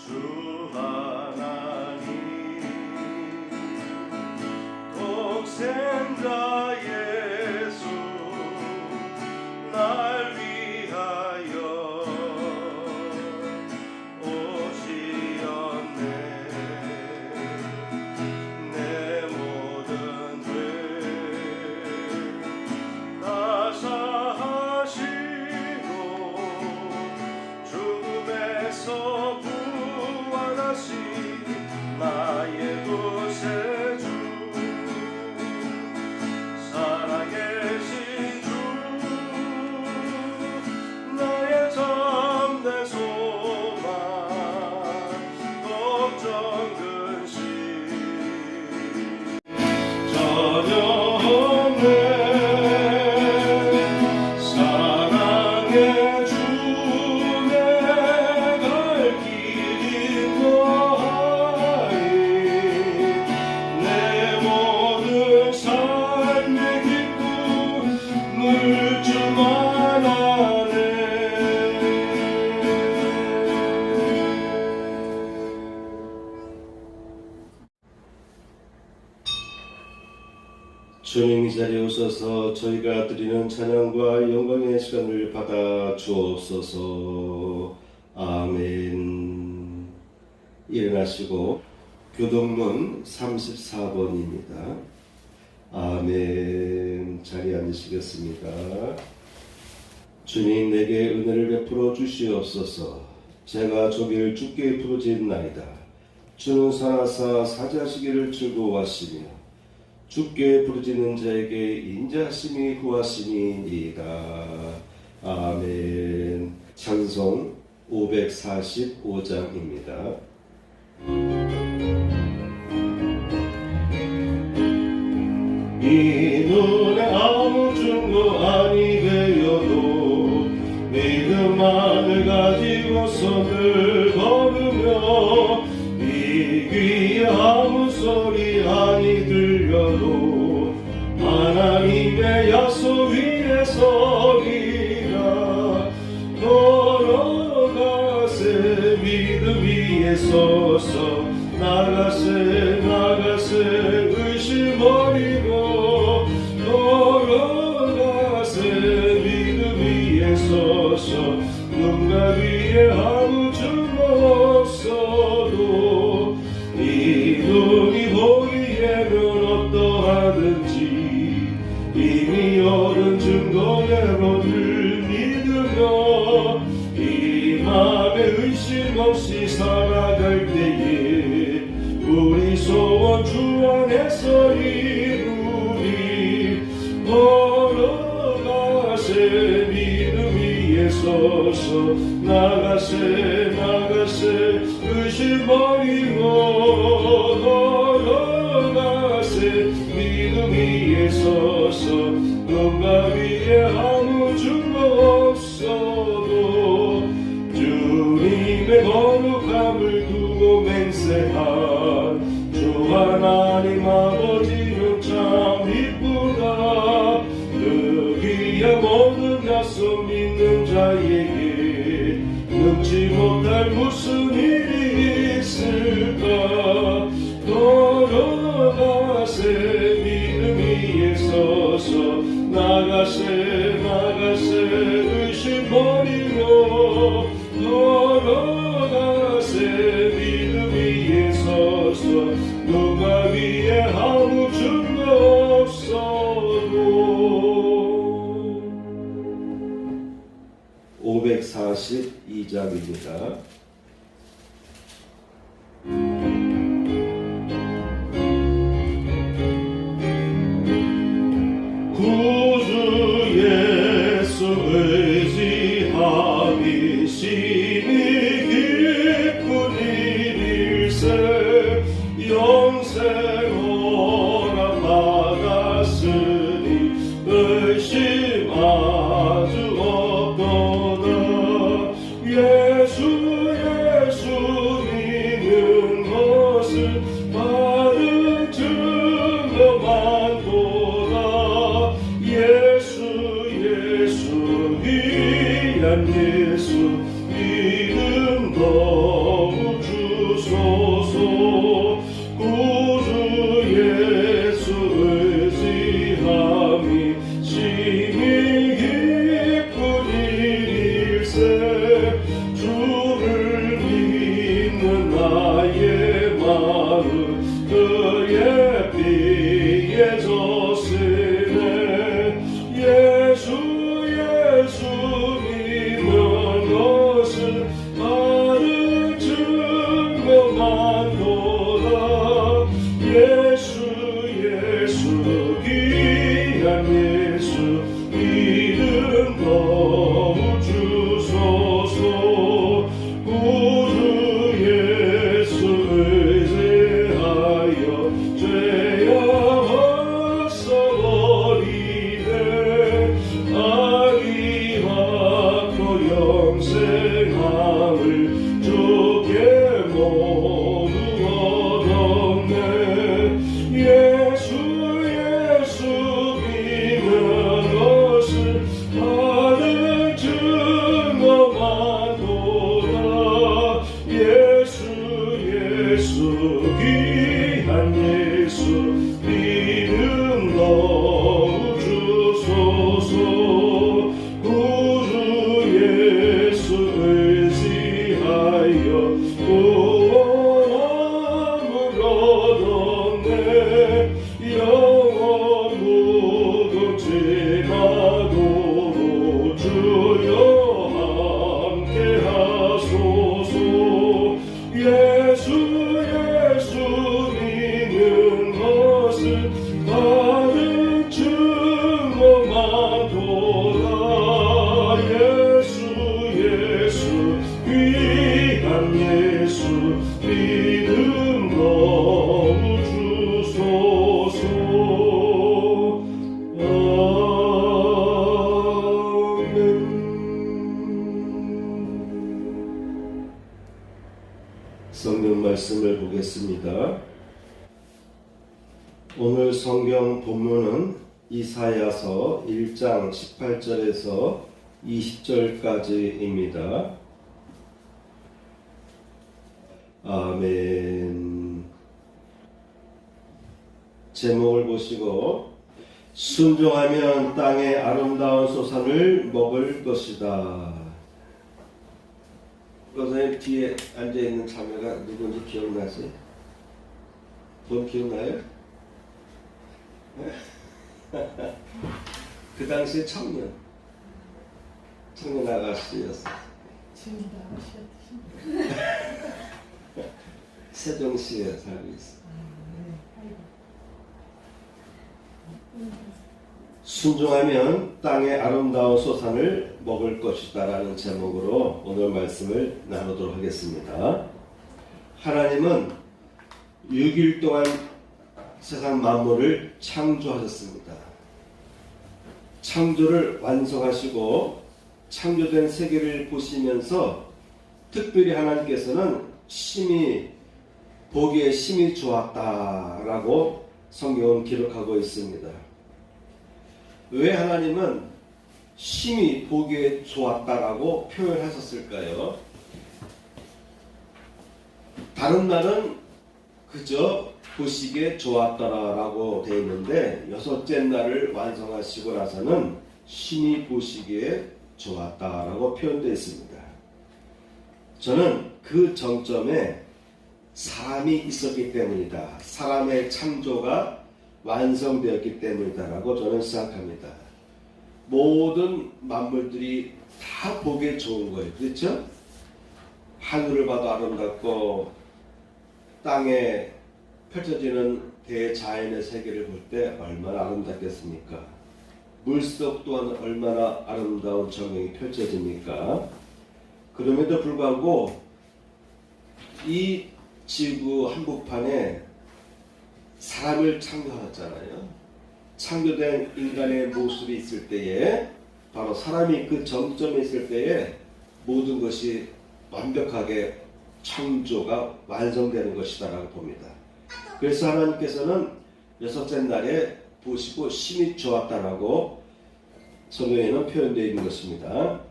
주 하나님 독생자 예수 날 위하여 오시었네. 내 모든 죄 다 사하시고 죽음에서 부활하신 나의 구세주 살아계신 주 나의 참된 소망 걱정 근심 전혀 없네. 사랑의 주 내가 길인 거하니 내 모든 삶의 기쁨을 주만 아네. 주님 이 자리에 오셔서 저희가 드리는 찬양과 영광의 시간을 받아 주옵소서. 아멘. 일어나시고 교동문 34번입니다. 아멘. 자리에 앉으시겠습니다. 주님 내게 은혜를 베풀어 주시옵소서. 제가 조기를 주께 부르짖나이다. 주는 살아사 사자시기를 즐거워하시며 주께 부르짖는 자에게 인자하심이 구하심이니이다. 아멘. 찬송 545장입니다. 이 눈에 아무 증거 아니 되어도 믿음만을 가지고 손을 걸으며 이 귀에 아무 소리 아니 들려도 하나님의 약속 위에 서리라. 걸어가세 믿음 위에 서서 나가세 의심 버리고 걸어가세 믿음 위에 서서 눈가 위에 아무 증거 없어도 이 눈이 보이려면 어떠하든지 이미 얻은 증거대로를 믿으며 이 맘에 의심 없이 살아갈 때에 우리 소원 주 안에서 이루리. 걸어가세 믿음 위에 서서 나가세 의심 버리고 걸어가세 믿음 위에 서서 눈가 위에 아무 증거 없어도 주님의 거룩함을 두고 맹세한 주 하나님 아버지는 참 이쁘다. 그 귀한 모든 약속 믿는 자에게 능치 못할 무슨 일이 있을까. 걸어가세 믿음 위에 서서 나가세 의심 버리고 걸어가세 믿음 위에 서서 누가 위에 아무 증거 없어도. 542장입니다. 구주 예수 의지하니 심히 기쁜 일일세. 영생 허락 받았으니 의심 아주 없도다. 예수 믿는 것은 받은 증거만 보다. 예수 귀한 예수 믿음 너무 주 영생함을 주께 모두 얻었네. 예수 믿는 것을 다들 증거만도다. 예수 귀한 예수 믿음 너무 주소서. 구주 예수 의지하여 구원함을 얻었네. 영원 무궁지 가도록 주여 함께 하소서. 예수 믿는 것은 다른 증거만도다. 예수 귀한 예수 믿음 너무 주소서. 아멘. 성경 말씀을 보겠습니다. 오늘 성경 본문은 이사야서 1장 18절에서 20절까지입니다. 아멘. 제목을 보시고 순종하면 땅의 아름다운 소산을 먹을 것이다. 선생님 뒤에 앉아있는 자매가 누군지 기억나지? 돈 기억나요? 그 당시 청년 아가씨였어. 지금도 아가씨였지. 세종시에 살고 있어. 순종하면 땅의 아름다운 소산을 먹을 것이다 라는 제목으로 오늘 말씀을 나누도록 하겠습니다. 하나님은 6일 동안 세상 만물을 창조하셨습니다. 창조를 완성하시고 창조된 세계를 보시면서 특별히 하나님께서는 보기에 심히 좋았다라고 성경은 기록하고 있습니다. 왜 하나님은 심히 보기에 좋았다라고 표현하셨을까요? 다른 날은 그저 보시기에 좋았더라라고 되어 있는데 여섯째 날을 완성하시고 나서는 심히 보시기에 좋았다라고 표현되어 있습니다. 저는 그 정점에 사람이 있었기 때문이다. 사람의 창조가 완성되었기 때문이다라고 저는 생각합니다. 모든 만물들이 다 보기에 좋은 거예요. 그렇죠? 하늘을 봐도 아름답고 땅에 펼쳐지는 대자연의 세계를 볼 때 얼마나 아름답겠습니까? 물속 또한 얼마나 아름다운 전경이 펼쳐집니까? 그럼에도 불구하고 이 지구 한복판에 사람을 창조하셨잖아요. 창조된 인간의 모습이 있을 때에 바로 사람이 그 정점에 있을 때에 모든 것이 완벽하게 창조가 완성되는 것이다 라고 봅니다. 그래서 하나님께서는 여섯째 날에 보시고 심히 좋았다라고 성경에는 표현되어 있는 것입니다.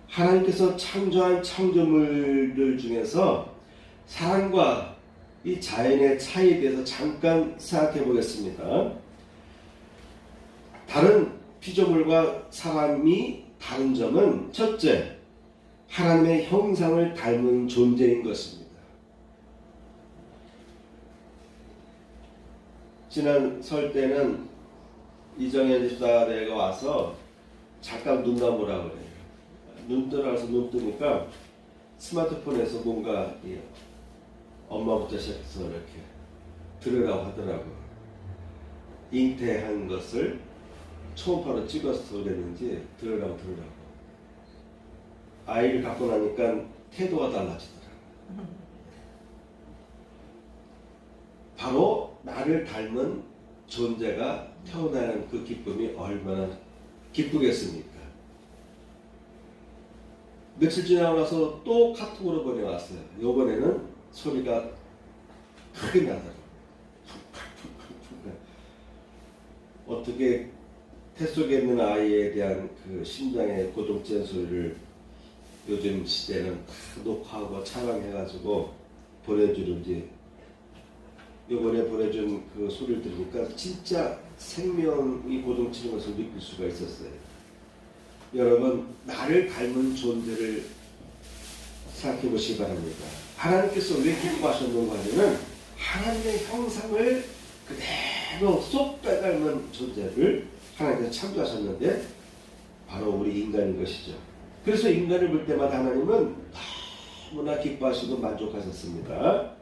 하나님께서 창조한 창조물들 중에서 사람과 이 자연의 차이에 대해서 잠깐 생각해 보겠습니다. 다른 피조물과 사람이 다른 점은 첫째, 하나님의 형상을 닮은 존재인 것입니다. 지난 설 때는 이정현 집사대가 와서 잠깐 눈 감으라 그래요. 눈 떠나서 눈 뜨니까 스마트폰에서 뭔가 엄마부터 시작해서 이렇게 들으라고 하더라고요. 잉태한 것을 초음파로 찍어서 그랬는지 들으라고. 아이를 갖고 나니까 태도가 달라지더라고요. 바로 나를 닮은 존재가 태어나는 그 기쁨이 얼마나 기쁘겠습니까? 며칠 지나고 나서 또 카톡으로 보내왔어요. 요번에는 소리가 크게 나더라고요. 어떻게 태 속에 있는 아이에 대한 그 심장의 고동치는 소리를 요즘 시대는 다 녹화하고 촬영해가지고 보내주는지, 요번에 보내준 그 소리를 들으니까 진짜 생명이 고동치는 것을 느낄 수가 있었어요. 여러분, 나를 닮은 존재를 생각해 보시기 바랍니다. 하나님께서 왜 기뻐하셨는가 하면은 하나님의 형상을 그대로 쏙 빼닮은 존재를 하나님께서 창조하셨는데 바로 우리 인간인 것이죠. 그래서 인간을 볼 때마다 하나님은 너무나 기뻐하시고 만족하셨습니다.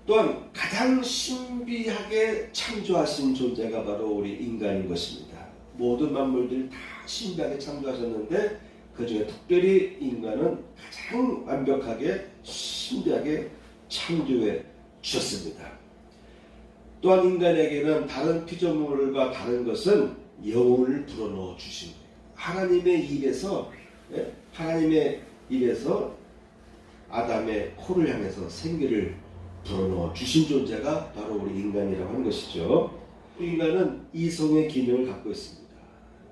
또한 가장 신비하게 창조하신 존재가 바로 우리 인간인 것입니다. 모든 만물들이 다 신비하게 창조하셨는데 그 중에 특별히 인간은 가장 완벽하게 신비하게 창조해 주셨습니다. 또한 인간에게는 다른 피조물과 다른 것은 영혼을 불어넣어 주신 거예요. 하나님의 입에서 아담의 코를 향해서 생기를 불어넣어 주신 존재가 바로 우리 인간이라고 하는 것이죠. 인간은 이성의 기능을 갖고 있습니다.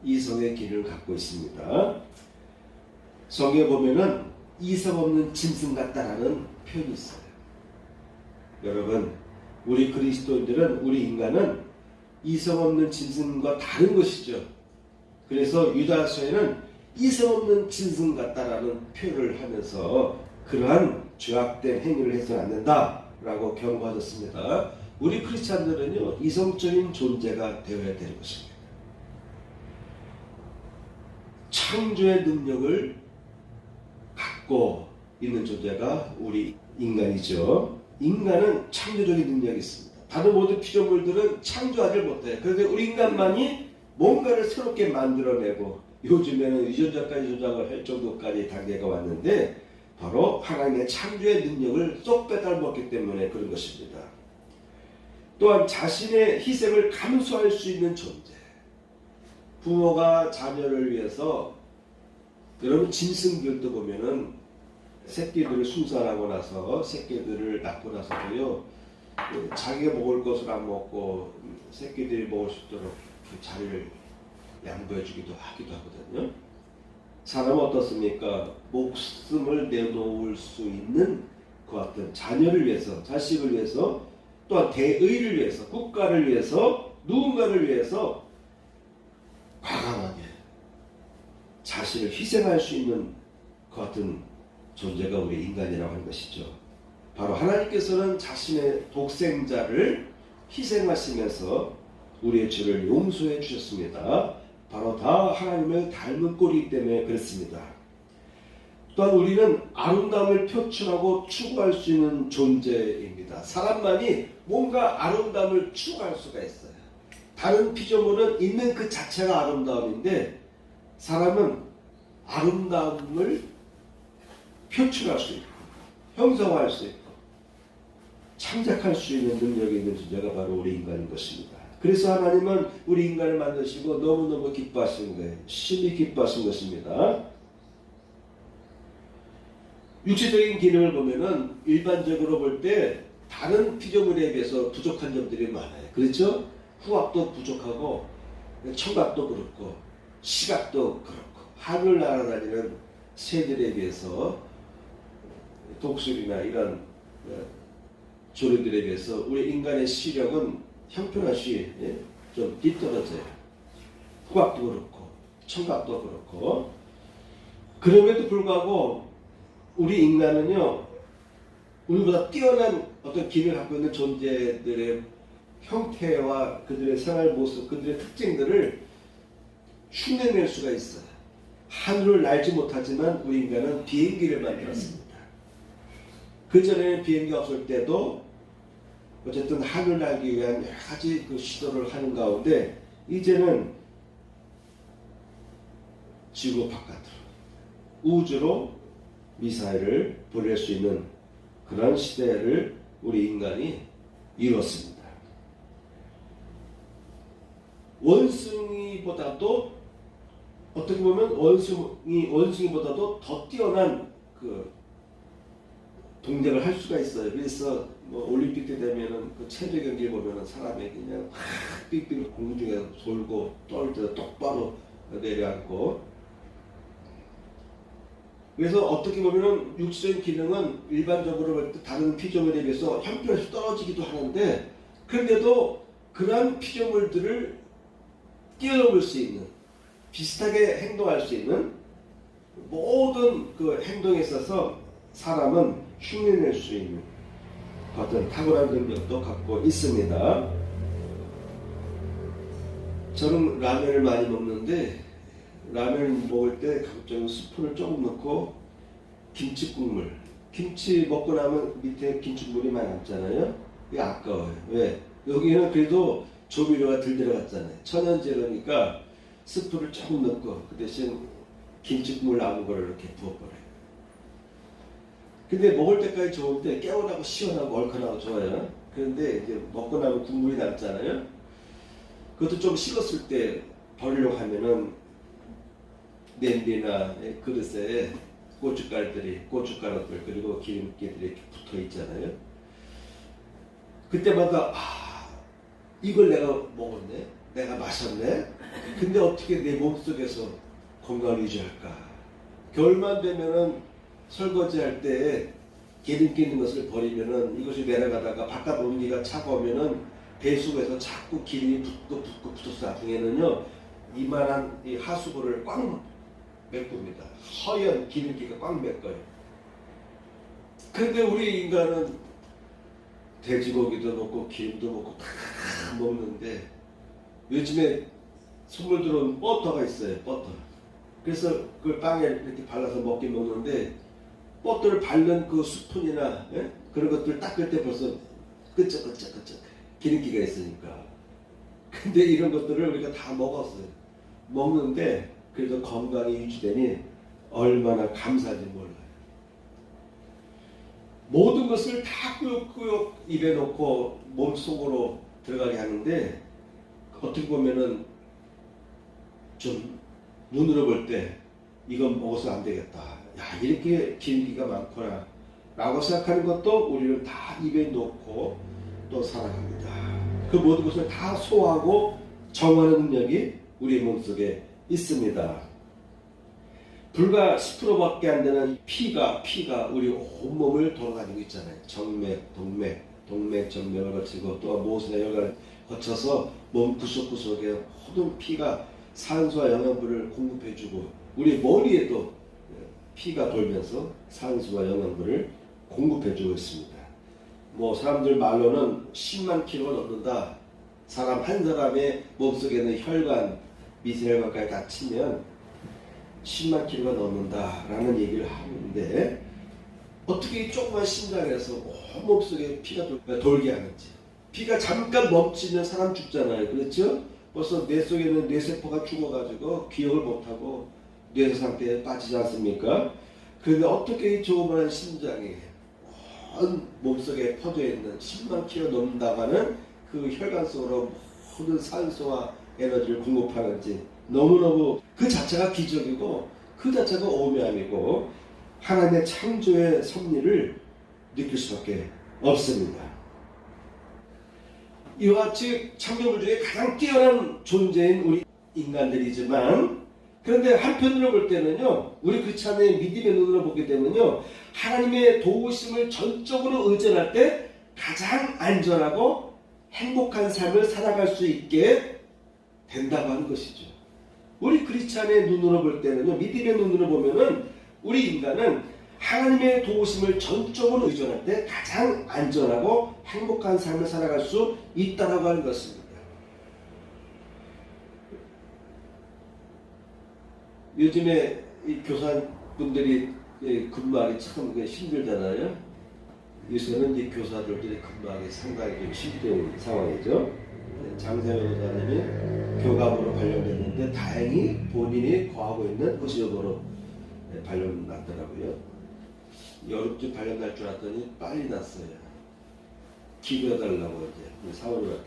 이성의 기능을 갖고 있습니다. 성경에 보면은 이성 없는 짐승 같다라는 표현이 있어요. 여러분, 우리 그리스도인들은, 우리 인간은 이성 없는 짐승과 다른 것이죠. 그래서 유다서에는 이성 없는 짐승 같다라는 표현을 하면서 그러한 죄악된 행위를 해서는 안 된다라고 경고하셨습니다. 우리 크리스찬들은요, 이성적인 존재가 되어야 되는 것입니다. 창조의 능력을 갖고 있는 존재가 우리 인간이죠. 인간은 창조적인 능력이 있습니다. 다른 모든 피조물들은 창조하지 못해요. 그런데 우리 인간만이 뭔가를 새롭게 만들어내고, 요즘에는 유전자까지 조작을 할 정도까지 단계가 왔는데 바로 하나님의 창조의 능력을 쏙 빼닮았기 때문에 그런 것입니다. 또한 자신의 희생을 감수할 수 있는 존재. 부모가 자녀를 위해서, 여러분 짐승들도 보면은 새끼들을 순산하고 나서 새끼들을 낳고 나서도요, 자기가 먹을 것을 안 먹고 새끼들이 먹을 수 있도록 자리를 양보해 주기도 하기도 하거든요. 사람은 어떻습니까? 목숨을 내놓을 수 있는 그 같은 자녀를 위해서, 자식을 위해서, 또한 대의를 위해서, 국가를 위해서, 누군가를 위해서 과감하게 자신을 희생할 수 있는 그 같은 존재가 우리 인간이라고 하는 것이죠. 바로 하나님께서는 자신의 독생자를 희생하시면서 우리의 죄를 용서해 주셨습니다. 바로 다 하나님을 닮은 꼴이기 때문에 그렇습니다. 또한 우리는 아름다움을 표출하고 추구할 수 있는 존재입니다. 사람만이 뭔가 아름다움을 추구할 수가 있어요. 다른 피조물은 있는 그 자체가 아름다움인데 사람은 아름다움을 표출할 수 있고 형성할 수 있고 창작할 수 있는 능력이 있는 존재가 바로 우리 인간인 것입니다. 그래서 하나님은 우리 인간을 만드시고 너무너무 기뻐하신 거예요. 심히 기뻐하신 것입니다. 육체적인 기능을 보면은 일반적으로 볼 때 다른 피조물에 비해서 부족한 점들이 많아요. 그렇죠? 후각도 부족하고 청각도 그렇고 시각도 그렇고 하늘 날아다니는 새들에 비해서 독수리나 이런 조류들에 비해서 우리 인간의 시력은 형편없이 좀 뒤떨어져요. 후각도 그렇고 청각도 그렇고. 그럼에도 불구하고 우리 인간은요, 우리보다 뛰어난 어떤 기능을 갖고 있는 존재들의 형태와 그들의 생활 모습, 그들의 특징들을 흉내낼 수가 있어요. 하늘을 날지 못하지만 우리 인간은 비행기를 만들었습니다. 그전에는 비행기가 없을 때도 어쨌든 하늘을 날기 위한 여러 가지 그 시도를 하는 가운데 이제는 지구 바깥으로 우주로 미사일을 보낼 수 있는 그런 시대를 우리 인간이 이뤘습니다. 원숭이보다도 어떻게 보면 원숭이보다도 더 뛰어난 그 동작을 할 수가 있어요. 그래서 뭐 올림픽 때 되면은 그 체조 경기 보면은 사람이 그냥 삑삑 공중에 돌고 떨 때 똑바로 내려앉고. 그래서 어떻게 보면은 육체적인 기능은 일반적으로 볼 때 다른 피조물에 비해서 형편에서 떨어지기도 하는데, 그런데도 그러한 피조물들을 뛰어넘을 수 있는, 비슷하게 행동할 수 있는 모든 그 행동에 있어서 사람은 흉내낼 수 있는 어떤 탁월한 능력도 갖고 있습니다. 저는 라면을 많이 먹는데, 라면을 먹을 때 가급적이면 스푼을 조금 넣고 김치국물, 김치 먹고 나면 밑에 김치국물이 많이 남잖아요. 이게 아까워요. 왜? 여기는 그래도 조미료가 덜 들어갔잖아요. 천연재료니까 스프를 조금 넣고 그 대신 김치국물 남은 거를 이렇게 부어버려요. 근데 먹을 때까지 좋은데 개운하고 시원하고 얼큰하고 좋아요. 그런데 이제 먹고 나면 국물이 남잖아요. 그것도 좀 식었을 때 버리려고 하면은 냄비나 그릇에 고춧가루들 그리고 기름기들이 이렇게 붙어 있잖아요. 그때마다 이걸 내가 먹었네, 내가 마셨네. 근데 어떻게 내 몸속에서 건강을 유지할까? 겨울만 되면은 설거지할 때 기름기 있는 것을 버리면은 이것이 내려가다가 바깥 온기가 차가우면은 배수구에서 자꾸 기름이 붙어서 나중에는요 이만한 이 하수구를 꽉 메꿉니다. 허연 기름기가 꽉 메꿔요. 근데 우리 인간은 돼지고기도 먹고 기름도 먹고 다 먹는데, 요즘에 선물 들어온 버터가 있어요. 버터. 그래서 그걸 빵에 이렇게 발라서 먹긴 먹는데, 버터를 바른 그 스푼이나 그런 것들 닦을 때 벌써 끄적끄적 기름기가 있으니까. 근데 이런 것들을 우리가 다 먹었어요. 먹는데 그래도 건강이 유지되니 얼마나 감사한지 몰라요. 모든 것을 다 꾸역꾸역 입에 넣고 몸속으로 들어가게 하는데, 어떻게 보면은 좀 눈으로 볼 때 이건 먹어서 안 되겠다, 야 이렇게 기름기가 많구나 라고 생각하는 것도 우리는 다 입에 넣고 또 살아갑니다. 그 모든 것을 다 소화하고 정화하는 능력이 우리 몸속에 있습니다. 불과 10%밖에 안 되는 피가 우리 온몸을 돌아다니고 있잖아요. 정맥, 동맥, 정맥을 거치고 또 모순의 혈관을 거쳐서 몸 구석구석에 모든 피가 산소와 영양분을 공급해주고, 우리 머리에도 피가 돌면서 산소와 영양분을 공급해주고 있습니다. 뭐 사람들 말로는 10만 킬로가 넘는다. 사람 한 사람의 몸속에는 혈관, 미세혈관까지 다 치면 10만 킬로가 넘는다라는 얘기를 하는데, 어떻게 이 조그만 심장에서 온 몸속에 피가 돌게 하는지. 피가 잠깐 멈추면 사람 죽잖아요. 그렇죠? 벌써 뇌 속에는 뇌세포가 죽어가지고 기억을 못하고 뇌세 상태에 빠지지 않습니까? 그런데 어떻게 이 조그만 심장이 온 몸속에 퍼져있는 10만 킬로 넘는다고 하는 그 혈관 속으로 모든 산소와 에너지를 공급하는지, 너무너무 그 자체가 기적이고 그 자체가 오묘함이고 하나님의 창조의 섭리를 느낄 수밖에 없습니다. 이와 같이 창조물 중에 가장 뛰어난 존재인 우리 인간들이지만, 그런데 한편으로 볼 때는요, 우리 크리스찬의 믿음의 눈으로 보게 되면요, 하나님의 도우심을 전적으로 의존할 때 가장 안전하고 행복한 삶을 살아갈 수 있게 된다고 하는 것이죠. 우리 크리스찬의 눈으로 볼 때는요, 믿음의 눈으로 보면은 우리 인간은 하나님의 도우심을 전적으로 의존할 때 가장 안전하고 행복한 삶을 살아갈 수 있다고 하는 것입니다. 요즘에 이 교사분들이 근무하기 참 힘들잖아요. 요새는 이 교사들끼리 근무하기 상당히 좀 힘든 상황이죠. 장세현 교사님이 교감으로 발령됐는데 다행히 본인이 거하고 있는 의료보로 발령 났더라고요. 여름쯤 발령 날 줄 알았더니 빨리 났어요. 기도해달라고 이제 사원님한테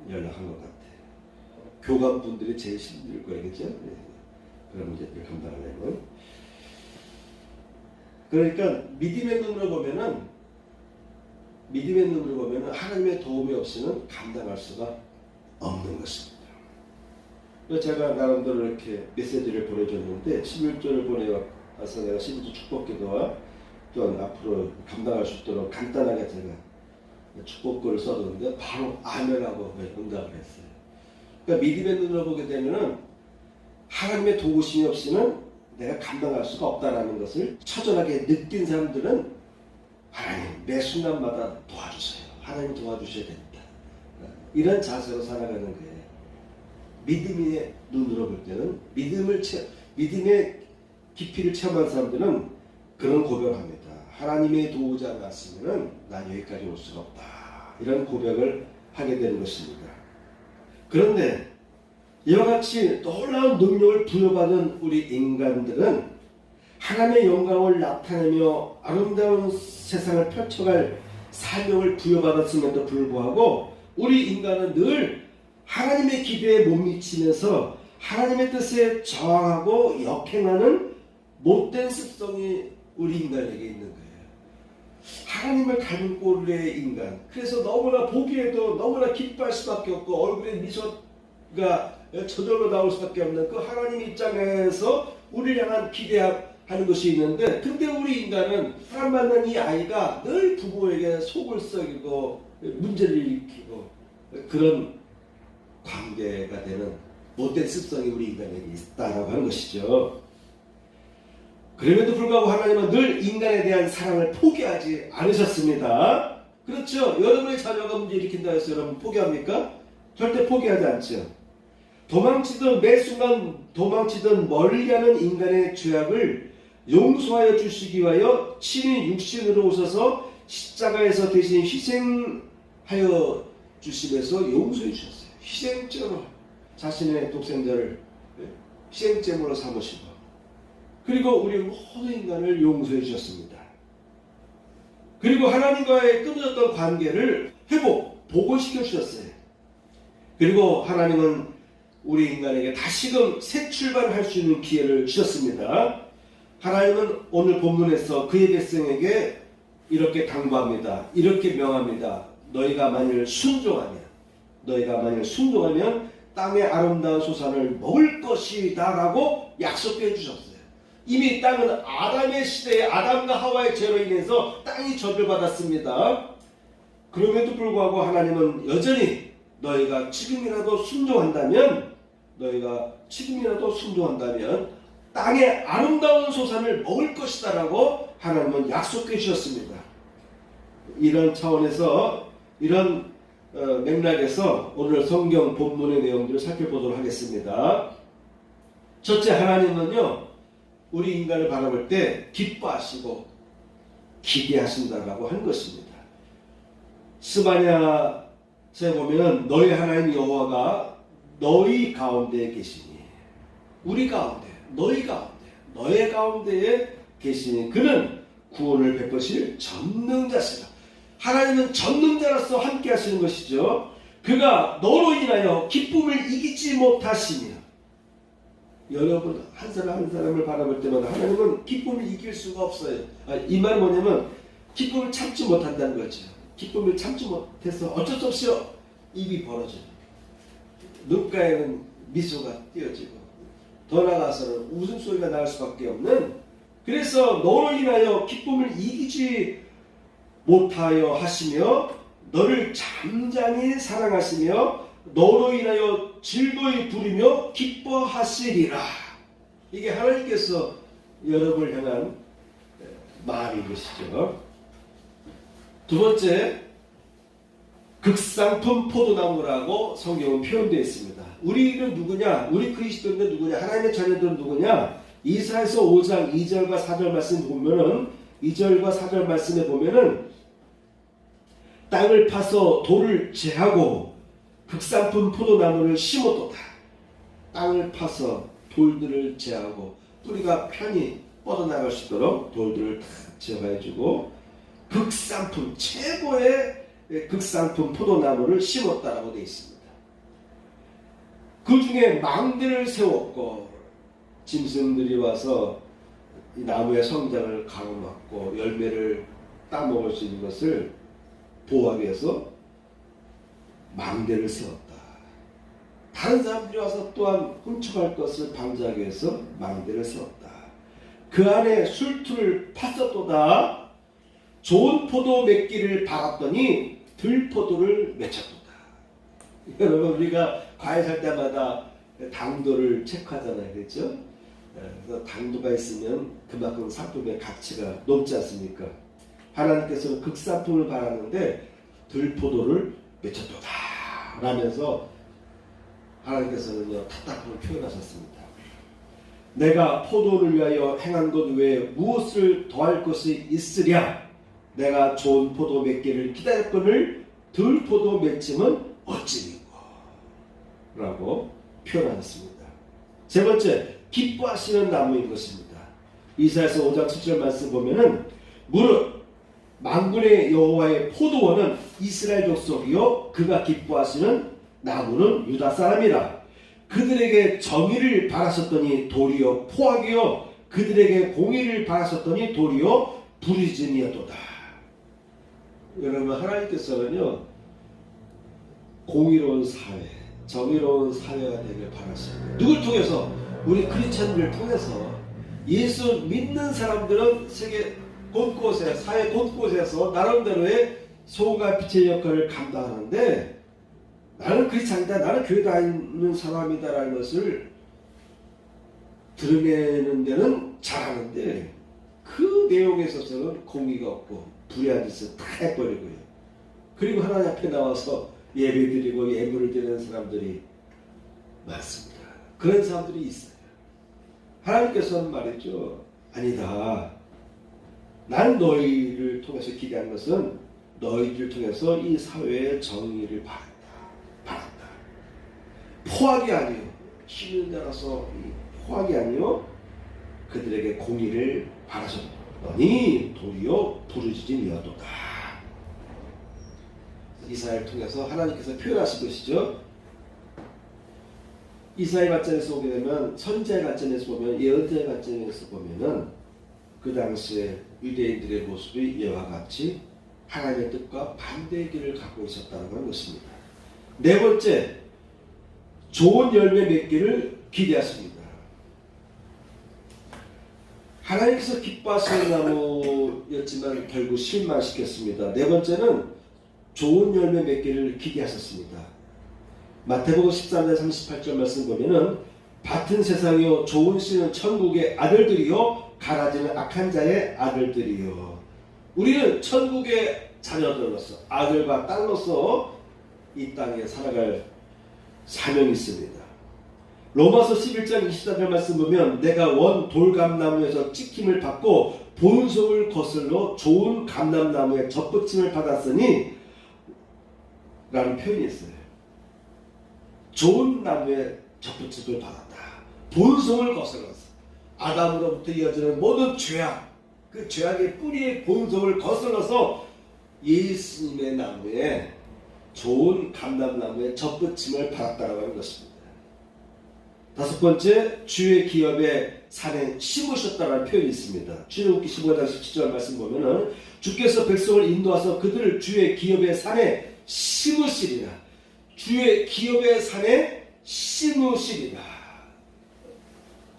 연락한 것 같아요. 교관분들이 제일 힘들 거예요, 그죠? 네. 그런 문제를 감당하려면. 그러니까 믿음의 눈으로 보면은 하나님의 도움이 없이는 감당할 수가 없는 것입니다. 제가 나름대로 이렇게 메시지를 보내줬는데 11조를 보내와서 내가 11조 축복기도와 또 앞으로 감당할 수 있도록 간단하게 제가 축복글을 써뒀는데 바로 아멘하고 응답을 했어요. 그러니까 믿음의 눈으로 보게 되면은 하나님의 도우심이 없이는 내가 감당할 수가 없다라는 것을 처절하게 느낀 사람들은 하나님 매 순간마다 도와주세요. 하나님 도와주셔야 됩니다. 이런 자세로 살아가는 거예요. 믿음의 눈으로 볼 때는 믿음의 깊이를 체험한 사람들은 그런 고백을 합니다. 하나님의 도우자 않았으면 난 여기까지 올 수가 없다. 이런 고백을 하게 되는 것입니다. 그런데 이와 같이 놀라운 능력을 부여받은 우리 인간들은 하나님의 영광을 나타내며 아름다운 세상을 펼쳐갈 사명을 부여받았음에도 불구하고 우리 인간은 늘 하나님의 기대에 못 미치면서 하나님의 뜻에 저항하고 역행하는 못된 습성이 우리 인간에게 있는 거예요. 하나님을 닮은 꼴의 인간. 그래서 너무나 보기에도 너무나 기뻐할 수밖에 없고 얼굴에 미소가 저절로 나올 수밖에 없는 그 하나님 입장에서 우리를 향한 기대하는 것이 있는데, 근데 우리 인간은 사람 만난 이 아이가 늘 부모에게 속을 썩이고 문제를 일으키고 그런 관계가 되는 못된 습성이 우리 인간에게 있다라고 하는 것이죠. 그럼에도 불구하고 하나님은 늘 인간에 대한 사랑을 포기하지 않으셨습니다. 그렇죠? 여러분의 자녀가 문제 일으킨다 해서 여러분 포기합니까? 절대 포기하지 않죠. 매 순간 도망치던 멀리하는 인간의 죄악을 용서하여 주시기 위하여 친히 육신으로 오셔서 십자가에서 대신 희생하여 주시면서 용서해 주셨어요. 희생죄로 자신의 독생자를 희생제물로 삼으시고, 그리고 우리 모든 인간을 용서해 주셨습니다. 그리고 하나님과의 끊어졌던 관계를 복원시켜 주셨어요. 그리고 하나님은 우리 인간에게 다시금 새 출발할 수 있는 기회를 주셨습니다. 하나님은 오늘 본문에서 그의 백성에게 이렇게 당부합니다. 이렇게 명합니다. 너희가 만일 순종하면 땅의 아름다운 소산을 먹을 것이다 라고 약속해 주셨어요. 이미 땅은 아담의 시대에 아담과 하와의 죄로 인해서 땅이 저주받았습니다. 그럼에도 불구하고 하나님은 여전히 너희가 지금이라도 순종한다면 땅의 아름다운 소산을 먹을 것이다 라고 하나님은 약속해 주셨습니다. 이런 차원에서 이런 맥락에서 오늘 성경 본문의 내용들을 살펴보도록 하겠습니다. 첫째, 하나님은요 우리 인간을 바라볼 때 기뻐하시고 기대하신다라고 한 것입니다. 스바냐서에 보면 너희 하나님 여호와가 너희 가운데에 계시니, 우리 가운데, 너의 가운데에 계시니 그는 구원을 베푸실 전능자시라. 하나님은 전능자로서 함께 하시는 것이죠. 그가 너로 인하여 기쁨을 이기지 못하시며, 여러분 한 사람 한 사람을 바라볼 때마다 하나님은 기쁨을 이길 수가 없어요. 이 말은 뭐냐면 기쁨을 참지 못한다는 거죠. 기쁨을 참지 못해서 어쩔 수 없이 입이 벌어져요. 눈가에는 미소가 띄어지고 더 나아가서는 웃음소리가 나올 수밖에 없는, 그래서 너로 인하여 기쁨을 이기지 못하여 하시며 너를 잠잠히 사랑하시며 너로 인하여 즐거이 부르며 기뻐하시리라. 이게 하나님께서 여러분을 향한 마음인 것이죠. 두 번째, 극상품 포도나무라고 성경은 표현되어 있습니다. 우리는 누구냐? 우리 그리스도인은 누구냐? 하나님의 자녀들은 누구냐? 이사야서 5장 2절과 4절 말씀 보면은 2절과 4절 말씀에 보면은 땅을 파서 돌을 제하고 극상품 포도나무를 심었도다. 땅을 파서 돌들을 제하고 뿌리가 편히 뻗어나갈 수 있도록 돌들을 다 제거해주고 극상품, 최고의 극상품 포도나무를 심었다라고 되어 있습니다. 그 중에 망대를 세웠고 짐승들이 와서 이 나무의 성장을 가로막고 열매를 따먹을 수 있는 것을 보호하기 위해서 망대를 세웠다. 다른 사람들이 와서 또한 훔쳐갈 것을 방지하기 위해서 망대를 세웠다. 그 안에 술투를 팠었도다. 좋은 포도 맺기를 바랐더니 들포도를 맺혔도다. 여러분, 우리가 과일 살 때마다 당도를 체크하잖아요, 그렇죠? 그래서 당도가 있으면 그만큼 상품의 가치가 높지 않습니까? 하나님께서는 극상품을 바라는데 들포도를 맺혔도다 라면서 하나님께서는요, 답답함을 표현하셨습니다. 내가 포도를 위하여 행한 것 외에 무엇을 더할 것이 있으랴? 내가 좋은 포도 맺기를 기다렸거늘 들포도 맺힘은 어찌니고? 라고 표현하셨습니다. 세 번째, 기뻐하시는 나무인 것입니다. 이사야서 5장 7절 말씀 보면은 무릇 만군의 여호와의 포도원은 이스라엘 족속이요 그가 기뻐하시는 나무는 유다 사람이라. 그들에게 정의를 바라셨더니 도리어 포악이요 그들에게 공의를 바라셨더니 도리어 부르짖음이었도다. 여러분, 하나님께서는요 공의로운 사회, 정의로운 사회가 되길 바라십니다. 누굴 통해서? 우리 크리스천들을 통해서. 예수 믿는 사람들은 세계 곳곳에, 사회 곳곳에서 나름대로의 소금과 빛의 역할을 감당하는데, 나는 크리스찬이다, 나는 교회 다니는 사람이다라는 것을 드러내는 데는 잘하는데 그 내용에 있어서는 공의가 없고 불의한 짓을 다 해버리고요. 그리고 하나님 앞에 나와서 예배드리고 예물을 드리는 사람들이 많습니다. 그런 사람들이 있어요. 하나님께서는 말했죠. 아니다. 난 너희를 통해서 기대한 것은 너희를 통해서 이 사회의 정의를 바란다. 포악이 아니요. 힘을 따라서 포악이 아니요. 그들에게 공의를 바라셨더니 도리어 부르짖음이었도다. 이사야를 통해서 하나님께서 표현하신 것이죠. 이사야 관점에서 보게 되면, 선지자 관점에서 보면, 예언자의 관점에서 보면은 그 당시에 유대인들의 모습이 이와 같이 하나님의 뜻과 반대의 길을 갖고 있었다는 것입니다. 네 번째, 좋은 열매 맺기를 기대하십니다. 하나님께서 기뻐하시는 나무였지만 결국 실망시켰습니다. 네 번째는 좋은 열매 맺기를 기대하셨습니다. 마태복음 13장 38절 말씀 보면은 밭은 세상이요 좋은 씨는 천국의 아들들이요 가라지는 악한 자의 아들들이요. 우리는 천국의 자녀들로서, 아들과 딸로서 이 땅에 살아갈 사명이 있습니다. 로마서 11장 24절 말씀 보면 내가 원 돌감나무에서 찍힘을 받고 본속을 거슬러 좋은 감람나무에 접붙임을 받았으니 라는 표현이 있어요. 좋은 나무에 접붙임을 받았다. 본성을 거슬렀어. 아담으로부터 이어지는 모든 죄악, 그 죄악의 뿌리의 본성을 거슬러서 예수님의 나무에, 좋은 감람나무에 접붙임을 받았다고 하는 것입니다. 다섯 번째, 주의 기업에 산에 심으셨다는 표현이 있습니다. 출애굽기 15장 17절 말씀 보면은 주께서 백성을 인도하서 그들을 주의 기업의 산에 심으시리라. 주의 기업의 산에 심으시리라.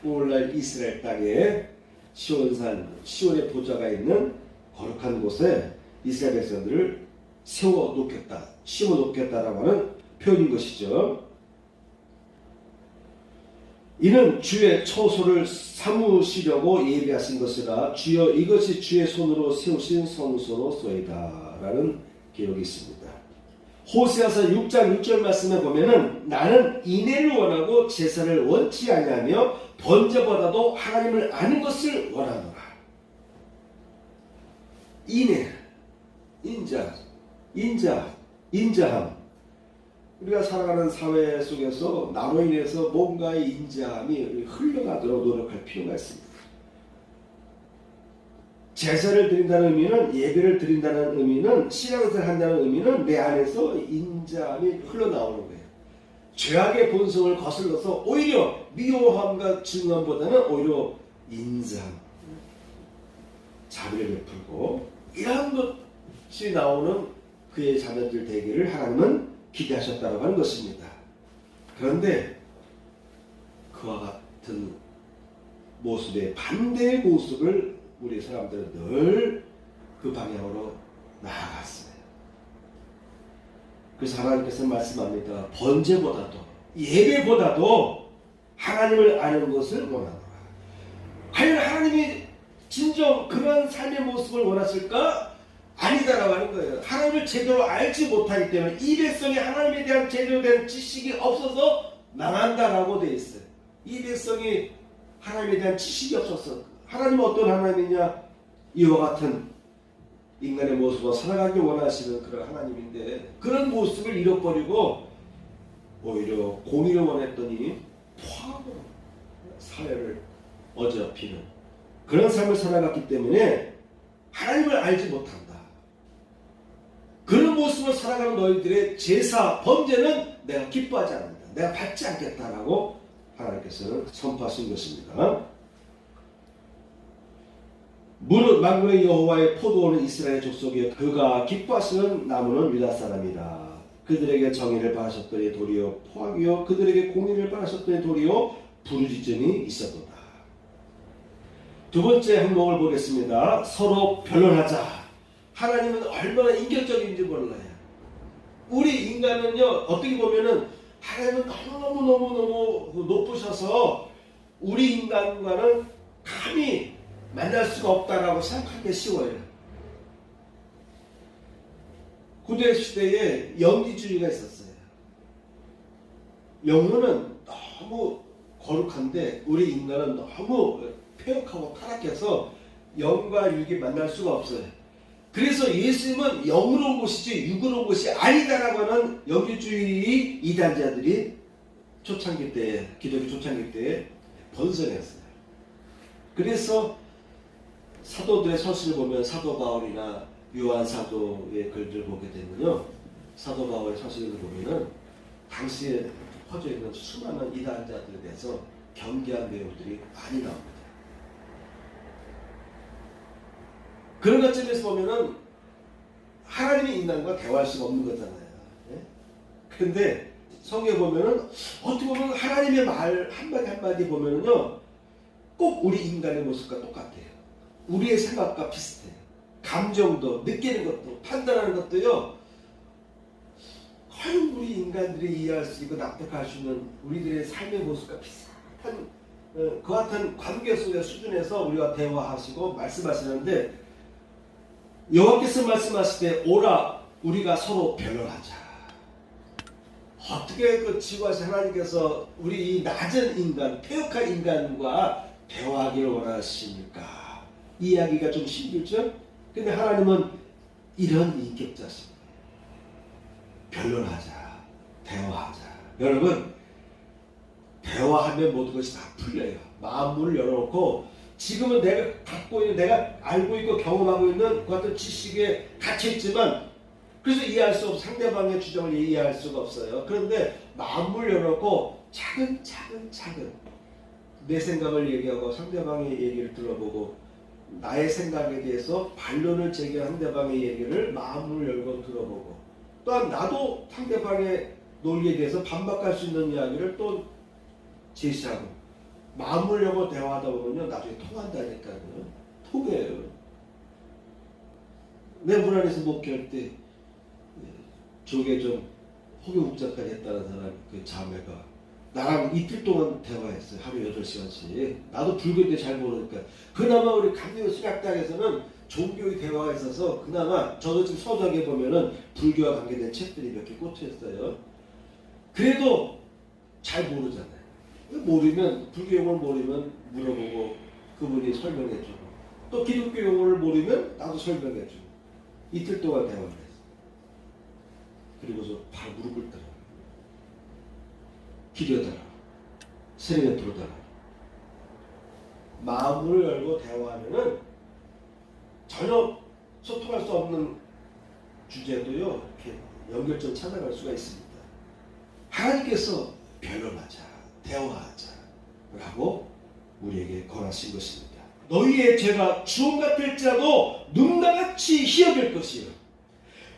오늘날 이스라엘 땅에 시온산, 시온의 보좌가 있는 거룩한 곳에 이스라엘 백성들을 세워 놓겠다, 심어 놓겠다라고 하는 표현인 것이죠. 이는 주의 처소를 삼으시려고 예비하신 것이라 주여 이것이 주의 손으로 세우신 성소로소이다 라는 기록이 있습니다. 호세아서 6장 6절 말씀에 보면은 나는 인애를 원하고 제사를 원치 아니하며 번제보다도 하나님을 아는 것을 원하노라. 인애, 인자함. 우리가 살아가는 사회 속에서 나로 인해서 뭔가의 인자함이 흘러가도록 노력할 필요가 있습니다. 제사를 드린다는 의미는, 예배를 드린다는 의미는, 신앙생활을 한다는 의미는 내 안에서 인자함이 흘러나오는 거예요. 죄악의 본성을 거슬러서 오히려 미워함과 증오함보다는 오히려 인상, 자비를 베풀고 이러한 것이 나오는 그의 자녀들 되기를 하나님은 기대하셨다고 하는 것입니다. 그런데 그와 같은 모습의 반대의 모습을 우리 사람들은 늘 그 방향으로 나아갔어요. 그래서 하나님께서 말씀합니다. 번제보다도 예배보다도 하나님을 아는 것을 원하노라. 과연 하나님이 진정 그런 삶의 모습을 원하실까? 아니다라고 하는 거예요. 하나님을 제대로 알지 못하기 때문에 이 백성이 하나님에 대한 제대로 된 지식이 없어서 망한다라고 되어 있어요. 이 백성이 하나님에 대한 지식이 없어서 하나님은 어떤 하나님이냐? 이와 같은 인간의 모습으로 살아가기 원하시는 그런 하나님인데 그런 모습을 잃어버리고 오히려 공의를 원했더니 포함으로 사회를 어지럽히는 그런 삶을 살아갔기 때문에 하나님을 알지 못한다. 그런 모습으로 살아가는 너희들의 제사, 범죄는 내가 기뻐하지 않는다. 내가 받지 않겠다라고 하나님께서는 선포하신 것입니다. 무릇 만군의 여호와의 포도원은 이스라엘 족속이요 그가 기뻐하시는 나무는 유다 사람이라. 그들에게 정의를 바라셨더니 도리어 포악이요 그들에게 공의를 바라셨더니 도리어 부르짖음이 있었도다. 두 번째 항목을 보겠습니다. 서로 변론하자. 하나님은 얼마나 인격적인지 몰라요. 우리 인간은요 어떻게 보면은 하나님은 너무너무 높으셔서 우리 인간과는 감히 만날 수가 없다라고 생각하기 쉬워요. 구대 시대에 영지주의가 있었어요. 영혼은 너무 거룩한데 우리 인간은 너무 폐역하고 타락해서 영과 육이 만날 수가 없어요. 그래서 예수님은 영으로 온 것이지 육으로 온 것이 아니다라고 하는 영지주의 이단자들이 초창기 때, 기독교 초창기 때에 번성했어요. 그래서 사도들의 서신을 보면 사도 바울이나 요한 사도의 글들 보게 되면요, 사도 바울의 서신을 보면은 당시에 퍼져 있는 수많은 이단자들에 대해서 경계한 내용들이 많이 나옵니다. 그런 관점에서 보면은 하나님이 인간과 대화할 수가 없는 거잖아요. 예? 그런데 성경에 보면은 어떻게 보면 하나님의 말 한마디 보면은요, 꼭 우리 인간의 모습과 똑같아요. 우리의 생각과 비슷해요. 감정도, 느끼는 것도, 판단하는 것도요, 과연 우리 인간들이 이해할 수 있고 납득할 수 있는 우리들의 삶의 모습과 비슷한 그 같은 관계 속의 수준에서 우리가 대화하시고 말씀하시는데 여호와께서 말씀하실 때 오라 우리가 서로 변론하자. 어떻게 그 지구하신 하나님께서 우리 이 낮은 인간, 폐역한 인간과 대화하기를 원하십니까? 이 이야기가 좀 힘들죠? 근데 하나님은 이런 인격자십니다. 변론하자. 대화하자. 여러분, 대화하면 모든 것이 다 풀려요. 마음을 열어놓고 지금은 내가 갖고 있는, 내가 알고 있고 경험하고 있는 그 같은 지식에 갇혀있지만 그래서 이해할 수 없어. 상대방의 주장을 이해할 수가 없어요. 그런데 마음을 열어놓고 차근차근 내 생각을 얘기하고 상대방의 얘기를 들어보고 나의 생각에 대해서 반론을 제기한 상대방의 얘기를 마음을 열고 들어보고 또한 나도 상대방의 논리에 대해서 반박할 수 있는 이야기를 또 제시하고 마음을 열고 대화하다 보면요 나중에 통한다니까요. 통해요. 내 문 안에서 목회할 때 저게 좀 호기국자까지 했다는 사람 그 자매가 나랑 이틀 동안 대화했어요. 하루 8시간씩. 나도 불교인데 잘 모르니까. 그나마 우리 감리교 신학당에서는 종교의 대화가 있어서 그나마 저도 지금 서적에 보면은 불교와 관계된 책들이 몇 개 꽂혀 있어요. 그래도 잘 모르잖아요. 모르면 불교 용어를 모르면 물어보고 그분이 설명해주고 또 기독교 용어를 모르면 나도 설명해주고 이틀 동안 대화를 했어요. 그리고서 바로 무릎을 따라 기도해달라. 세례를 들어달라. 마음을 열고 대화하면은 전혀 소통할 수 없는 주제도요 이렇게 연결점 찾아갈 수가 있습니다. 하나님께서 변론하자, 대화하자 라고 우리에게 권하신 것입니다. 너희의 죄가 주홍 같을지라도 눈나같이 희어질 것이요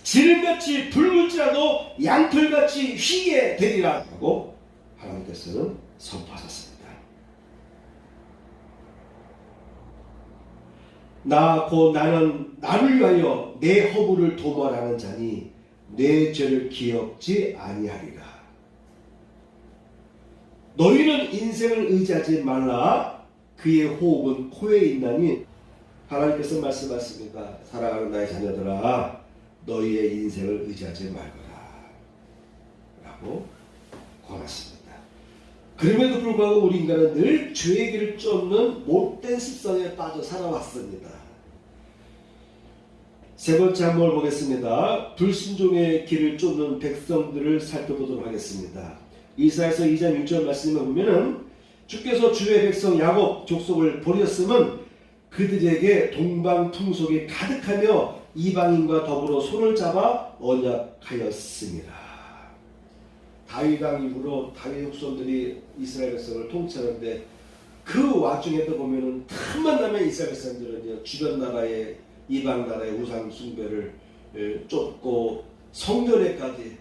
지름같이 붉을지라도 양털같이 희게 되리라 하고 하나님께서는 선포하셨습니다. 나는 나를 위하여 내 허물을 도말하는 자니 내 죄를 기억지 아니하리라. 너희는 인생을 의지하지 말라. 그의 호흡은 코에 있나니 하나님께서 말씀하십니다. 사랑하는 나의 자녀들아, 너희의 인생을 의지하지 말거라 라고 권하십니다. 그럼에도 불구하고 우리 인간은 늘 죄의 길을 쫓는 못된 습성에 빠져 살아왔습니다. 세 번째 한번 보겠습니다. 불순종의 길을 쫓는 백성들을 살펴보도록 하겠습니다. 이사야서 2장 6절 말씀을 보면은 주께서 주의 백성 야곱 족속을 버렸으면 그들에게 동방 풍속이 가득하며 이방인과 더불어 손을 잡아 언약하였습니다. 다윗 왕 이후로 다윗 후손들이 이스라엘 백성을 통치하는데 그 와중에도 보면은 틈만 나면 이스라엘 백성들은요 주변 나라의 이방 나라의 우상 숭배를 쫓고 성전에까지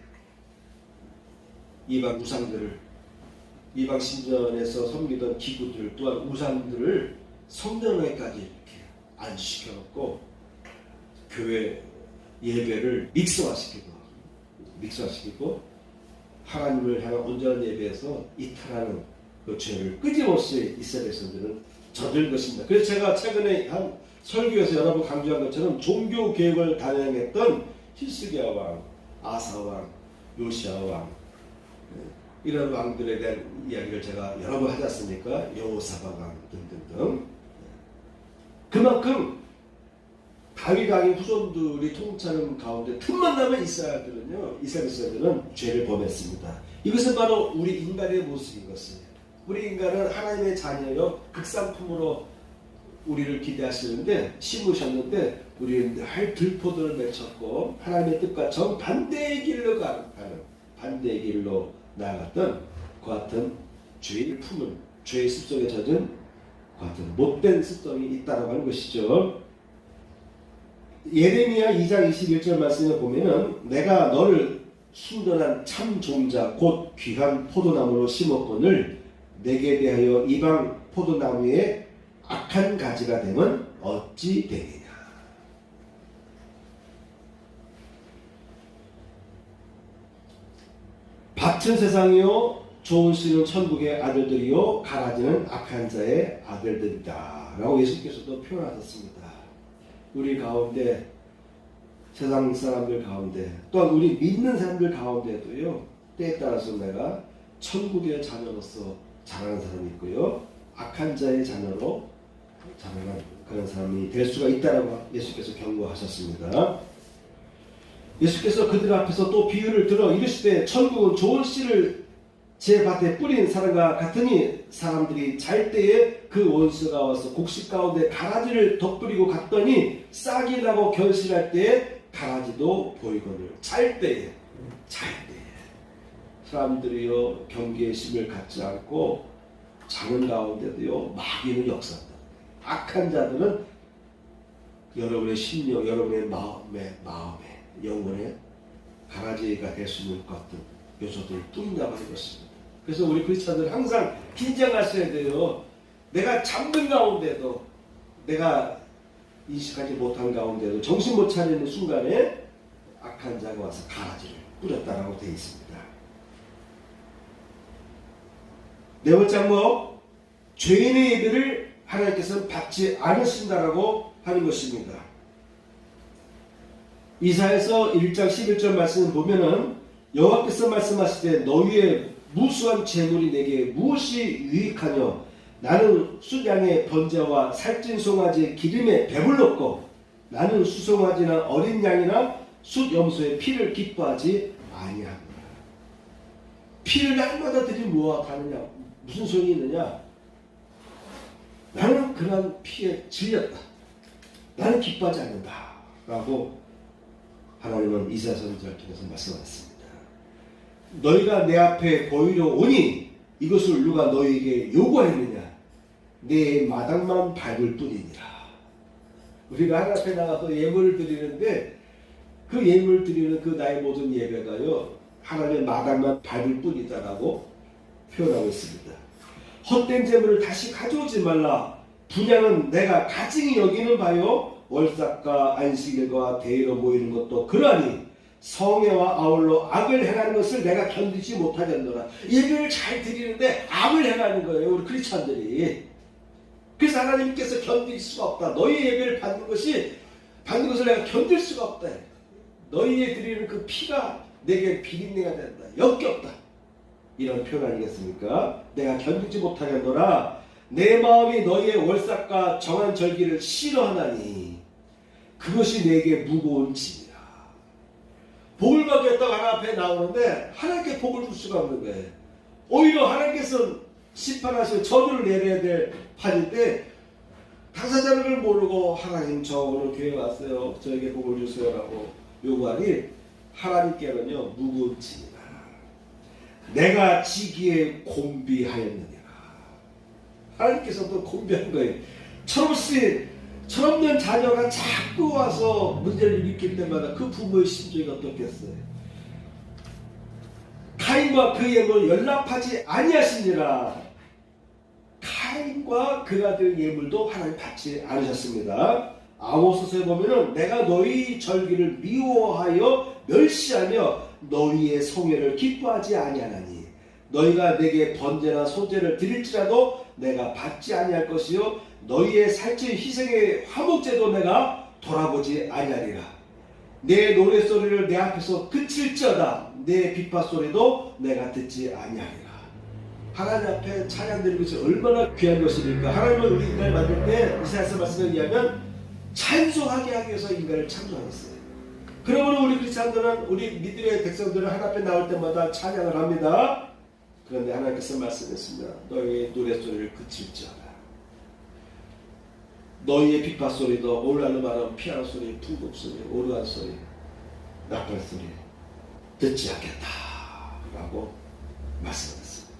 이방 우상들을 이방 신전에서 섬기던 기구들 또한 우상들을 성전에까지 이렇게 안시켜놓고 교회 예배를 믹스화시키고 하나님을 향한 온전한 예배에서 이탈하는 그 죄를 끊임없이 이스라엘 백성들은 저질 것입니다. 그래서 제가 최근에 한 설교에서 여러 번 강조한 것처럼 종교 개혁을 단행했던 히스기야 왕, 아사 왕, 요시야 왕 이런 왕들에 대한 이야기를 제가 여러 번 하지 않습니까? 여호사밧 왕 등등등. 그만큼 다윗 왕의 후손들이 통치하는 가운데 틈만 나면 이스라엘 백성들은 죄를 범했습니다. 이것은 바로 우리 인간의 모습인 것이에요. 우리 인간은 하나님의 자녀요 극상품으로 우리를 기대하시는데 심으셨는데 우리는 늘 들포들을 맺혔고 하나님의 뜻과 정반대의 길로 가는 반대의 길로 나아갔던 그 같은 죄의 품은 죄의 습성에 젖은 그 같은 못된 습성이 있다고 하는 것이죠. 예레미야 2장 21절 말씀을 보면은 내가 너를 순전한 참 종자 곧 귀한 포도나무로 심었거늘 내게 대하여 이방 포도나무에 악한 가지가 되면 어찌 되느냐. 밭은 세상이요 좋은 씨는 천국의 아들들이요 가라지는 악한 자의 아들들이다 라고 예수께서도 표현하셨습니다. 우리 가운데 세상 사람들 가운데 또한 우리 믿는 사람들 가운데도요 때에 따라서 내가 천국의 자녀로서 자라는 사람이 있고요 악한 자의 자녀로 자라는 그런 사람이 될 수가 있다라고 예수께서 경고하셨습니다. 예수께서 그들 앞에서 또 비유를 들어 이르시되 천국은 좋은 씨를 제 밭에 뿌린 사람과 같으니 사람들이 잘 때에 그 원수가 와서 곡식 가운데 가라지를 덧뿌리고 갔더니 싹이 나고 결실할 때에 가라지도 보이거늘. 잘 때에 사람들이요 경계의 심을 갖지 않고 자는 가운데도요 마귀는 역사한다. 악한 자들은 여러분의 심령, 여러분의 마음에 영혼에 가라지가 될 수 있는 것 같은 요소들을 뚫는다고 하는 것입니다. 그래서 우리 크리스찬들은 항상 긴장하셔야 돼요. 내가 잠든 가운데도 내가 인식하지 못한 가운데도 정신 못 차리는 순간에 악한 자가 와서 가라지를 뿌렸다라고 되어 있습니다. 네 번째 항목, 죄인의 예배를 하나님께서는 받지 않으신다라고 하는 것입니다. 이사야서 1장 11절 말씀을 보면은 여호와께서 말씀하시되 너희의 무수한 재물이 내게 무엇이 유익하뇨? 나는 숫양의 번제와 살찐 송아지의 기름에 배불렀고 나는 수송아지나 어린 양이나 숫염소의 피를 기뻐하지 아니하노라. 피를 날마다 들이 모아 가느냐 무슨 소용이 있느냐? 나는 그러한 피에 질렸다. 나는 기뻐하지 않는다. 라고 하나님은 이사야 선지자를 통해서 말씀하셨습니다. 너희가 내 앞에 보이러 오니 이것을 누가 너희에게 요구했느냐? 내 마당만 밟을 뿐이니라. 우리가 하나님 앞에 나가서 예물을 드리는데 그 예물 드리는 그 나의 모든 예배가요 하나님의 마당만 밟을 뿐이다라고 표현하고 있습니다. 헛된 재물을 다시 가져오지 말라. 분양은 내가 가증히 여기는 바요 월삭과 안식일과 대의로 모이는 것도 그러하니 성회와 아울러 악을 행하는 것을 내가 견디지 못하겠노라. 예배를 잘 드리는데 악을 행하는 거예요 우리 크리스찬들이. 그래서 하나님께서 견딜 수가 없다. 너희 예배를 받는 것을 내가 견딜 수가 없다. 너희의 드리는 그 피가 내게 비린내가 된다. 역겹다. 이런 표현 아니겠습니까? 내가 견디지 못하겠노라. 내 마음이 너희의 월삭과 정한 절기를 싫어하나니 그것이 내게 무거운 짐이라. 복을 받겠다고 하나님 앞에 나오는데 하나님께 복을 줄 수가 없는 거예요. 오히려 하나님께서 심판하시고 저주를 내려야 될 판인데 당사자는 걸 모르고 하나님 저 오늘 교회 왔어요. 저에게 복을 주세요라고 요구하니 하나님께는요 무거운 짐이다. 내가 지기에 곤비하였느니라. 하나님께서도 곤비한 거예요. 철없는 자녀가 자꾸 와서 문제를 일으킬 때마다 그 부모의 심정이 어떻겠어요? 카인과 그의 예물 연락하지 아니하시니라. 카인과 그가 드린 예물도 하나님 받지 않으셨습니다. 아모스서에 보면은 내가 너희 절기를 미워하여 멸시하며 너희의 성회를 기뻐하지 아니하나니 너희가 내게 번제나 소제를 드릴지라도 내가 받지 아니할 것이요 너희의 살찐 희생의 화목제도 내가 돌아보지 아니하리라. 내 노랫소리를 내 앞에서 그칠지어다 내 비파소리도 내가 듣지 아니하리라. 하나님 앞에 찬양 드리는 것이 얼마나 귀한 것입니까? 하나님은 우리 인간을 만들 때 이사야서 말씀에 의하면 찬송하게 하기 위해서 인간을 창조하셨어요. 그러므로 우리 크리스찬들은 우리 믿음의 백성들은 하나님 앞에 나올 때마다 찬양을 합니다. 그런데 하나님께서 말씀했습니다. 너희의 노랫소리를 그칠지어다. 너희의 비파 소리도 오늘날로 말하면 피아노 소리, 풍금 소리, 오르간 소리, 나팔 소리 듣지 않겠다 라고 말씀하셨습니다.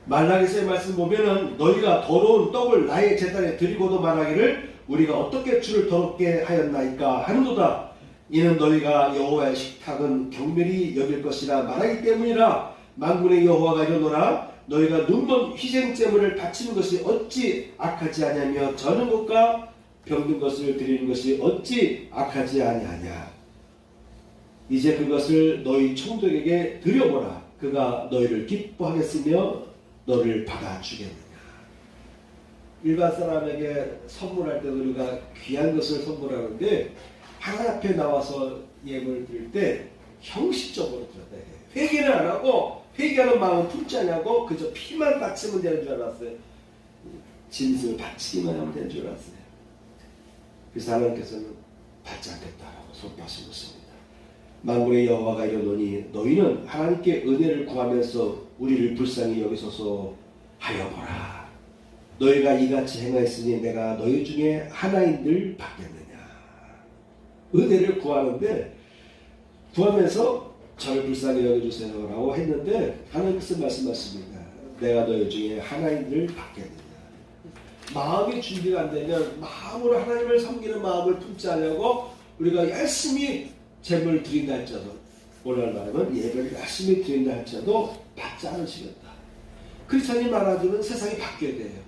말라기서의 말씀 보면은 너희가 더러운 떡을 나의 제단에 드리고도 말하기를 우리가 어떻게 주를 더럽게 하였나이까 하는도다. 이는 너희가 여호와의 식탁은 경멸히 여길 것이라 말하기 때문이라. 만군의 여호와가 이르노라. 너희가 눈먼 희생제물을 바치는 것이 어찌 악하지 아니하며 저는 것과 병든 것을 드리는 것이 어찌 악하지 아니하냐. 이제 그것을 너희 총독에게 드려보라. 그가 너희를 기뻐하겠으며 너를 받아주겠느냐. 일반 사람에게 선물할 때 우리가 귀한 것을 선물하는데 하나님 앞에 나와서 예물을 드릴 때 형식적으로 드렸다. 회개는 안 하고 회개하는 마음은 품지 않냐고 그저 피만 바치면 되는 줄 알았어요. 진승을 바치기만 하면 되는 줄 알았어요. 그래서 하나님께서는 받지 않겠다라고 선포하신 것입니다. 만군의 여호와가 이르노니 너희는 하나님께 은혜를 구하면서 우리를 불쌍히 여기소서 하여 보라. 너희가 이같이 행하였으니 내가 너희 중에 하나인들 받겠느냐. 은혜를 구하는데 구하면서 저를 불쌍히 여겨주세요 라고 했는데 하나님께서 말씀하십니다. 내가 너희 중에 하나인들 받겠느냐. 마음이 준비가 안 되면 마음으로 하나님을 섬기는 마음을 품지 않으려고 우리가 열심히 재물을 드린다 할지라도 오늘 말하면 예배를 열심히 드린다 할지라도 받지 않으시겠다. 크리스찬이 많아지면 세상이 바뀌어야 돼요.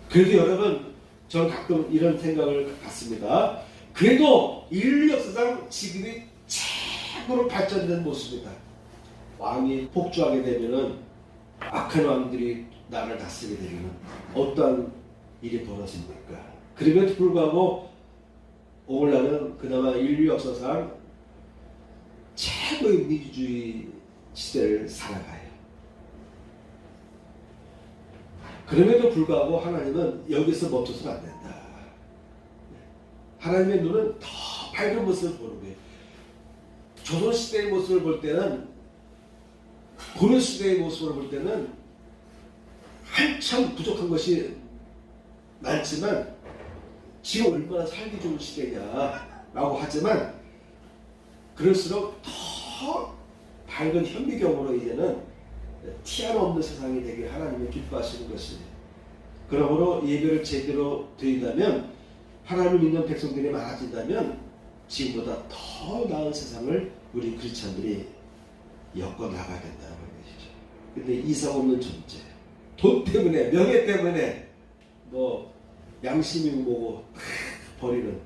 그래도 여러분 저는 가끔 이런 생각을 갖습니다. 그래도 인류 역사상 지금이 최고로 발전된 모습이다. 왕이 폭주하게 되면은 악한 왕들이 나라를 다스리게 되면 어떠한 일이 벌어집니까? 그럼에도 불구하고 오늘날은 그나마 인류 역사상 최고의 민주주의 시대를 살아가요. 그럼에도 불구하고 하나님은 여기서 멈춰서는 안 된다. 하나님의 눈은 더 밝은 모습을 보는 거예요. 조선시대의 모습을 볼 때는 고려시대의 모습을 볼 때는 한참 부족한 것이 많지만 지금 얼마나 살기 좋은 시대냐라고 하지만 그럴수록 더 밝은 현미경으로 이제는 티 하나 없는 세상이 되길 하나님이 기뻐하시는 것이에요. 그러므로 예배를 제대로 드린다면, 하나님을 믿는 백성들이 많아진다면 지금보다 더 나은 세상을 우리 크리스찬들이 엮어 나가야 된다는 것이죠. 근데 이상 없는 존재, 돈 때문에, 명예 때문에 뭐 양심이 뭐고 버리는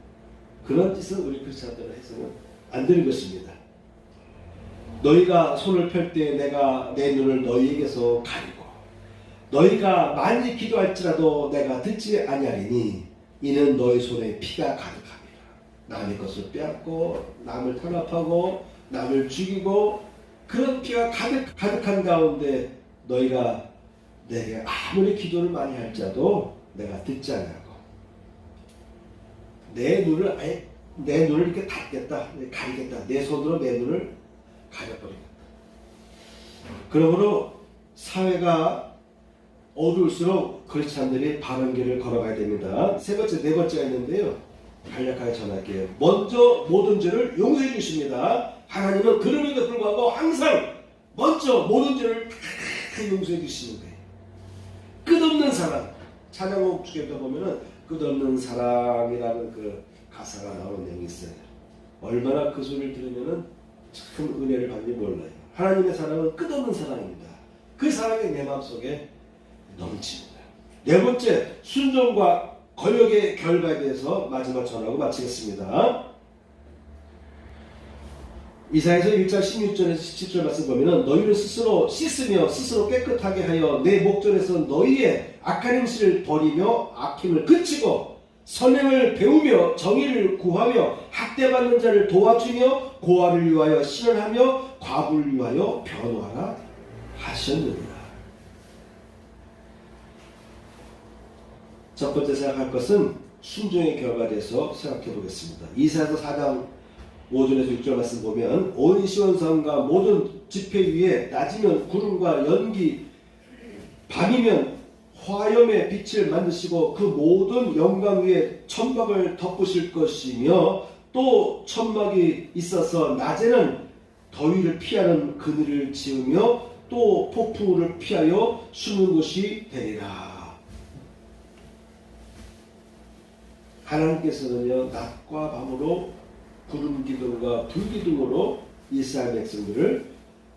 그런 짓은 우리 크리스찬들은 해서는 안 되는 것입니다. 너희가 손을 펼 때 내가 내 눈을 너희에게서 가리고 너희가 많이 기도할지라도 내가 듣지 아니하리니 이는 너희 손에 피가 가득함이라. 남의 것을 빼앗고 남을 탄압하고 남을 죽이고 그런 피가 가득한 가운데 너희가 내게 아무리 기도를 많이 할지라도 내가 듣지 아니하고 내 눈을 이렇게 닫겠다, 가리겠다. 내 손으로 내 눈을 가려버리겠다. 그러므로 사회가 어두울수록 크리스찬들이 바른 길을 걸어가야 됩니다. 네 번째가 있는데요. 간략하게 전할게요. 먼저 모든 죄를 용서해 주십니다. 하나님은 그럼에도 불구하고 항상 먼저 모든 죄를 다 용서해 주시는 거예요. 끝없는 사랑. 찬양곡 중에도 보면은 끝없는 사랑이라는 그 가사가 나오는 내용이 있어요. 얼마나 그 소리를 들으면은 참 은혜를 받는지 몰라요. 하나님의 사랑은 끝없는 사랑입니다. 그 사랑이 내 마음속에 넘칩니다. 네 번째, 순종과 거역의 결과에 대해서 마지막 전하고 마치겠습니다. 이사야서 1장 16절에서 17절 말씀 보면은 너희를 스스로 씻으며 스스로 깨끗하게 하여 내 목전에서 너희의 악한 행실을 버리며 악행을 그치고 선행을 배우며 정의를 구하며 학대받는 자를 도와주며 고아를 위하여 신원하며 과부를 위하여 변호하라 하셨느니라. 첫 번째 생각할 것은 순종의 결과에 대해서 생각해 보겠습니다. 이사야서 4장 5절에서 6절 말씀 보면 온 시온산과 모든 지폐 위에 낮이면 구름과 연기, 밤이면 화염의 빛을 만드시고 그 모든 영광 위에 천막을 덮으실 것이며 또 천막이 있어서 낮에는 더위를 피하는 그늘을 지으며 또 폭풍우를 피하여 숨는 곳이 되리라. 하나님께서는요, 낮과 밤으로 구름 기둥과 불 기둥으로 이스라엘 백성들을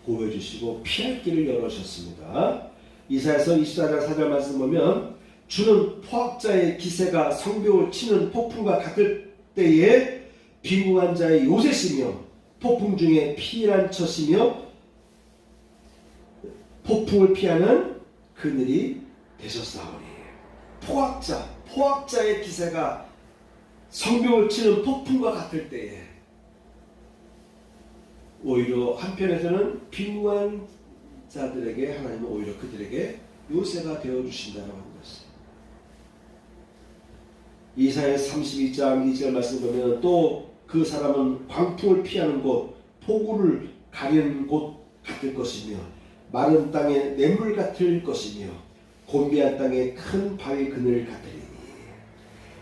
보여주시고 피할 길을 열어주셨습니다. 이사야서 24장 4절 말씀 보면 주는 포악자의 기세가 성벽을 치는 폭풍과 같을 때에 빈궁한 자의 요새시며 폭풍 중에 피난처시며 폭풍을 피하는 그늘이 되셨사오니. 포악자의 기세가 성벽을 치는 폭풍과 같을 때에 오히려 한편에서는 빈궁한 자들에게 하나님은 오히려 그들에게 요새가 되어주신다고 하는 것이에요. 이사야 32장 2절 말씀 보면 또 그 사람은 광풍을 피하는 곳, 폭우를 가리는 곳 같을 것이며 마른 땅에 냇물 같을 것이며 곤비한 땅에 큰 바위 그늘 같으리니.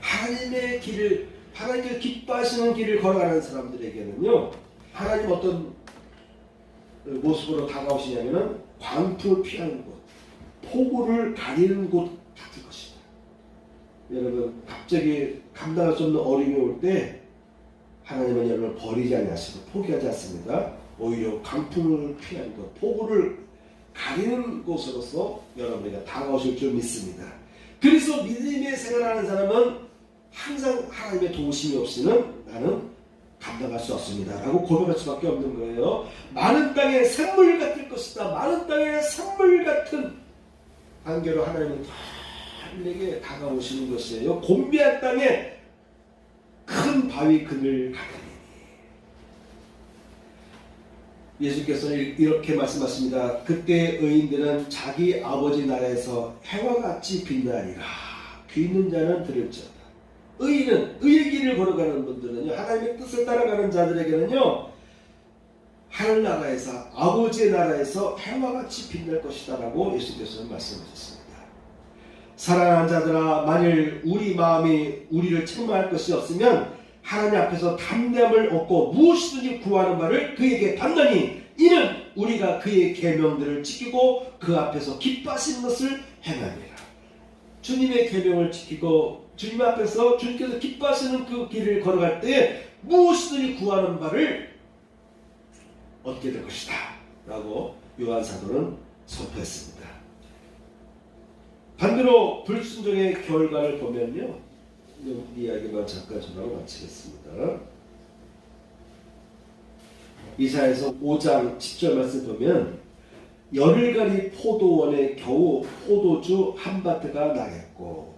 하나님의 길을, 하나님께서 기뻐하시는 길을 걸어가는 사람들에게는요, 하나님 어떤 모습으로 다가오시냐면은 광풍을 피하는 곳, 폭우를 가리는 곳 같을 것이다. 여러분, 갑자기 감당할 수 없는 어려움이 올 때 하나님은 여러분을 버리지 않으시고 포기하지 않습니다. 오히려 강풍을 피하는 곳, 폭우를 가리는 곳으로서 여러분에게 다가오실 줄 믿습니다. 그래서 믿음의 생활하는 사람은 항상 하나님의 도우심이 없이는 나는 감당할 수 없습니다 라고 고백할 수밖에 없는 거예요. 마른 땅에 샘물 같을 것이다. 마른 땅에 샘물 같은 관계로 하나님은 내게 다가오시는 것이에요. 곤비한 땅에 큰 바위 그늘 같으니. 예수께서는 이렇게 말씀하십니다. 그때 의인들은 자기 아버지 나라에서 해와 같이 빛나리라. 귀 있는 자는 들을지어다. 의인은, 의의 길을 걸어가는 분들은요, 하나님의 뜻을 따라가는 자들에게는요, 하늘나라에서, 아버지의 나라에서 해와 같이 빛날 것이다 라고 예수께서는 말씀하셨습니다. 사랑하는 자들아, 만일 우리 마음이 우리를 책망할 것이 없으면 하나님 앞에서 담대함을 얻고 무엇이든지 구하는 바를 그에게 받느니 이는 우리가 그의 계명들을 지키고 그 앞에서 기뻐하시는 것을 행함이라. 주님의 계명을 지키고 주님 앞에서 주님께서 기뻐하시는 그 길을 걸어갈 때에 무엇이든지 구하는 바를 얻게 될 것이다 라고 요한 사도는 선포했습니다. 반대로 불순종의 결과를 보면요, 이 이야기만 잠깐 전하고 마치겠습니다. 이사야서 5장 10절 말씀 보면 열흘간이 포도원에 겨우 포도주 한 바트가 나겠고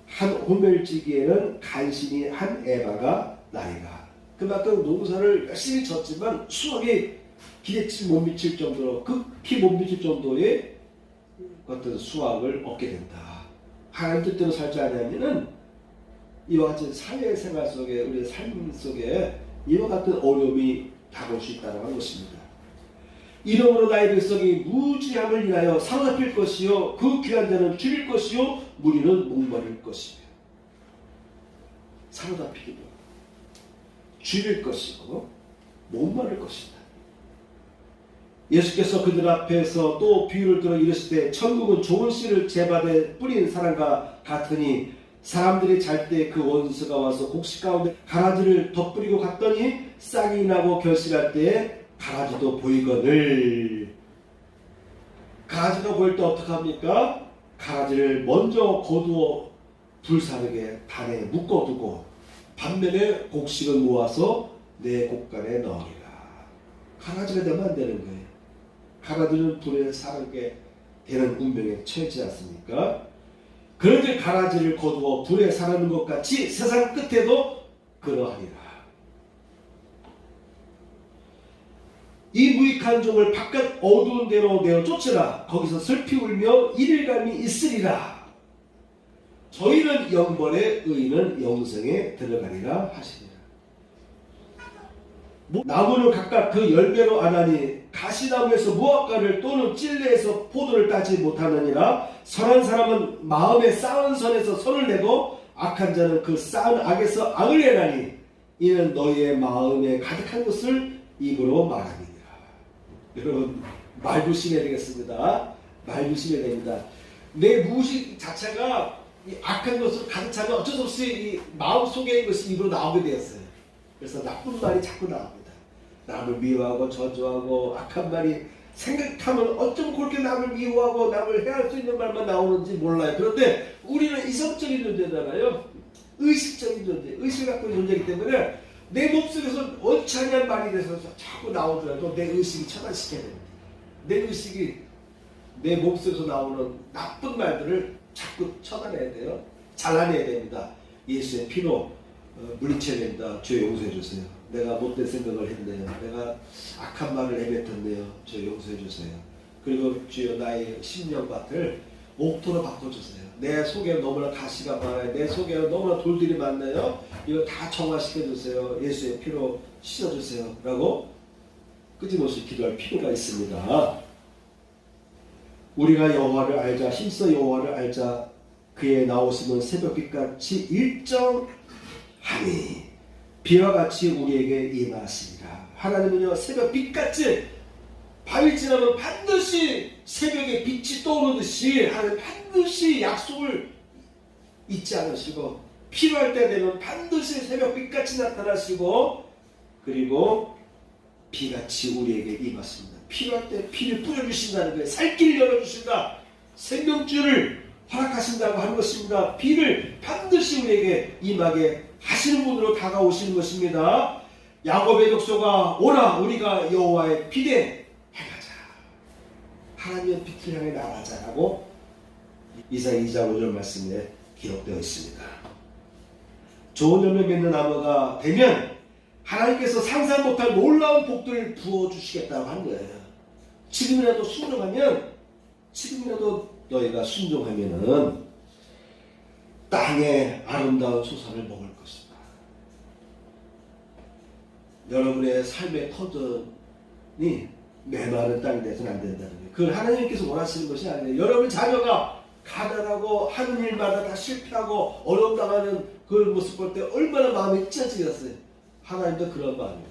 한 호멜지기에는 간신히 한 에바가 나리라. 그만큼 농사를 열심히 졌지만 수확이 기대치 못 미칠 정도로 극히 못 미칠 정도의 어떤 수확을 얻게 된다. 하나님 뜻대로 살지 않으면은 이와 같은 사회생활 속에 우리의 삶 속에 이와 같은 어려움이 다가올 수 있다는 것입니다. 이러므로 나의 백성이 무지함을 인하여 사로잡힐 것이요 그 귀한 자는 줄일 것이요 무리는 목마를 것이며. 사로잡히기도 줄일 것이고 목마를 것이다. 예수께서 그들 앞에서 또 비유를 들어 이르실 때 천국은 좋은 씨를 제밭에 뿌린 사람과 같으니 사람들이 잘 때 그 원수가 와서 곡식 가운데 가라지를 덧뿌리고 갔더니 싹이 나고 결실할 때에 가라지도 보이거늘. 가라지가 보일 때 어떡합니까? 가라지를 먼저 거두어 불사르게 단에 묶어두고 반면에 곡식을 모아서 내 곡간에 넣으리라. 가라지가 되면 안 되는 거예요. 가라지는 불에 사르게 되는 운명에 처하지 않습니까? 그런데 가라지를 거두어 불에 사르는 것 같이 세상 끝에도 그러하리라. 이 무익한 종을 바깥 어두운 데로 내어 쫓으라. 거기서 슬피 울며 이릴감이 있으리라. 저희는 영벌에 의인은 영생에 들어가리라 하시니라. 나무는 각각 그 열매로 아나니 가시나무에서 무화과를 또는 찔레에서 포도를 따지 못하느니라. 선한 사람은 마음에 쌓은 선에서 선을 내고 악한 자는 그 쌓은 악에서 악을 내나니 이는 너희의 마음에 가득한 것을 입으로 말하니라. 여러분 말 조심해야 되겠습니다. 말 조심해야 됩니다. 내 무식 자체가 이 악한 것으로 가득 차면 어쩔 수 없이 이 마음속에 것이 입으로 나오게 되었어요. 그래서 나쁜 말이 자꾸 나옵니다. 남을 미워하고 저주하고 악한 말이 생각하면 어쩜 그렇게 남을 미워하고 남을 해할 수 있는 말만 나오는지 몰라요. 그런데 우리는 이성적인 존재잖아요. 의식적인 존재, 의식을 갖고 있는 존재이기 때문에 내 몸속에서 옳지 않은 말이 돼서 자꾸 나오더라도 내 의식이 차단시켜야 됩니다. 내 의식이 내 몸속에서 나오는 나쁜 말들을 자꾸 처단해야 돼요. 잘라내야 됩니다. 예수의 피로 물리쳐야 됩니다. 주여 용서해 주세요. 내가 못된 생각을 했네요. 내가 악한 말을 내뱉었네요. 주여 용서해 주세요. 그리고 주여 나의 심령밭을 옥토로 바꿔주세요. 내 속에 너무나 가시가 많아요. 내 속에 너무나 돌들이 많네요. 이거 다 정화시켜주세요. 예수의 피로 씻어주세요. 라고 끊임없이 기도할 필요가 있습니다. 우리가 여호와를 알자, 힘써 여호와를 알자. 그의 나오심은 새벽빛같이 일정하니 비와 같이 우리에게 임하시리라. 하나님은요 새벽빛같이 밤이 지나면 반드시 새벽에 빛이 떠오르듯이 하나님 반드시 약속을 잊지 않으시고 필요할 때 되면 반드시 새벽빛같이 나타나시고 그리고 비같이 우리에게 임하십니다. 필요할 때 피를 뿌려주신다는 거예요. 살 길을 열어주신다. 생명줄을 허락하신다고 하는 것입니다. 비를 반드시 우리에게 임하게 하시는 분으로 다가오시는 것입니다. 야곱의 족속아 오라 우리가 여호와의 빛에 행하자. 하나님의 빛을 향해 나가자라고 이사야 2장 5절 말씀에 기록되어 있습니다. 좋은 열매 맺는 나무가 되면 하나님께서 상상 못할 놀라운 복들을 부어주시겠다고 하는 거예요. 지금이라도 너희가 순종하면은 땅의 아름다운 소산을 먹을 것이다. 여러분의 삶의 터전이 메마른 땅이 돼서는 안 된다는 거예요. 그걸 하나님께서 원하시는 것이 아니에요. 여러분 자녀가 가난하고 하는 일마다 다 실패하고 어려움 당하는 그 모습 볼 때 얼마나 마음이 찢어지겠어요. 하나님도 그런 마음이에요.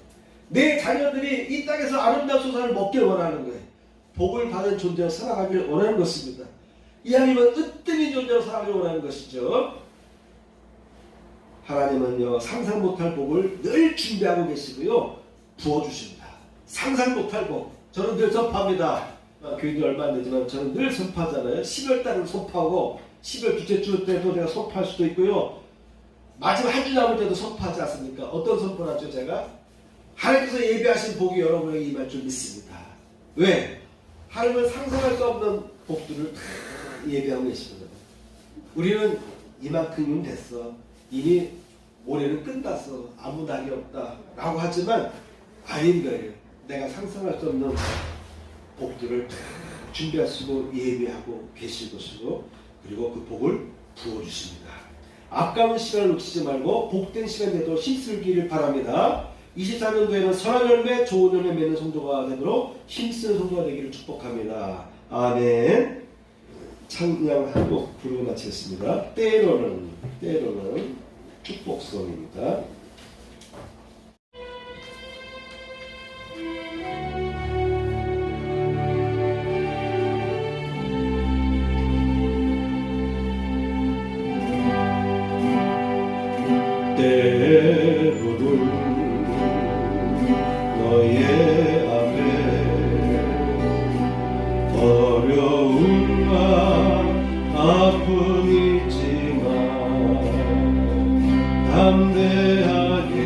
내 자녀들이 이 땅에서 아름다운 소산을 먹길 원하는 거예요. 복을 받은 존재로 살아가길 원하는 것입니다. 이 하나님은 으뜸인 존재로 살아가길 원하는 것이죠. 하나님은요, 상상 못할 복을 늘 준비하고 계시고요, 부어주십니다. 상상 못할 복. 저는 늘 선포합니다. 교인이 얼마 안 되지만 저는 늘 선포하잖아요. 12월달은 선포하고 12월 둘째 주 때도 제가 선포할 수도 있고요, 마지막 한 주 남을 때도 선포하지 않습니까? 어떤 선포를 하죠? 제가 하나님께서 예비하신 복이 여러분에게 임할 줄 믿습니다. 왜? 하나님은 상상할 수 없는 복들을 다 예비하고 계시거든요. 우리는 이만큼이면 됐어, 이미 올해는 끝났어, 아무 날이 없다 라고 하지만 아닌 거예요. 내가 상상할 수 없는 복들을 다 준비하시고 예비하고 계실 것이고, 그리고 그 복을 부어주십니다. 아까운 시간을 놓치지 말고 복된 시간에도 힘쓰기를 바랍니다. 24년도에는 선한 열매, 좋은 열매 맺는 성도가 되도록 힘쓰는 성도가 되기를 축복합니다. 아멘. 찬양 한 곡 부르고 마치겠습니다. 때로는 축복성입니다. 때로는 너의 앞에 어려움과 아픔이 있지만 담대하게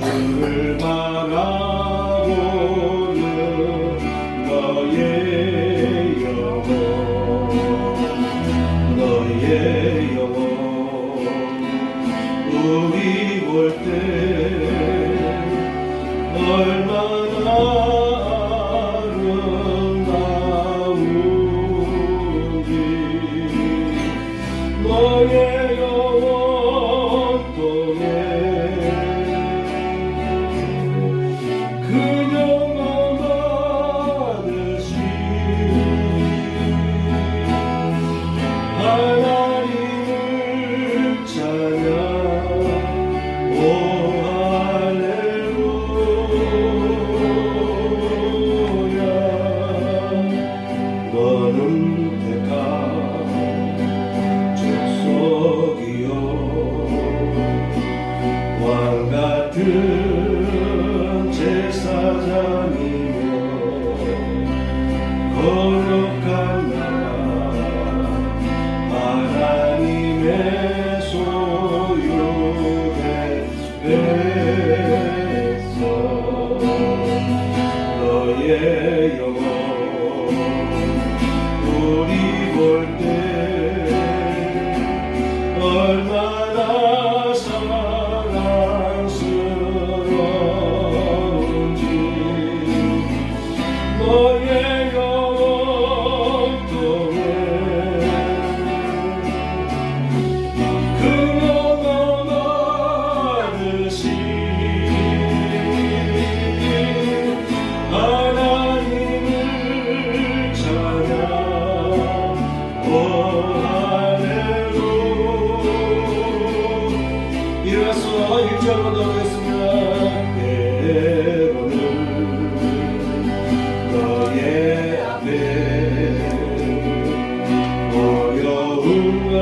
주를 바라보는 너의 영혼 우리 볼 때 얼마나 아름다운지 너의 영혼 통해 그녀가 받으신 하나님을 찬양 오 할렐루야. 너는 택한 족속이요 왕같은 제사장이며 거룩한 나라 하나님의 소유된 백성 너의 영혼 우리 볼 때 얼마나 사랑스러운지 너의 영혼 통해 그녀가 받으신 하나님을 찬양 오 할렐루야. 일어나서 1절만 나오겠습니다. 때로는 너의 앞에 어려움과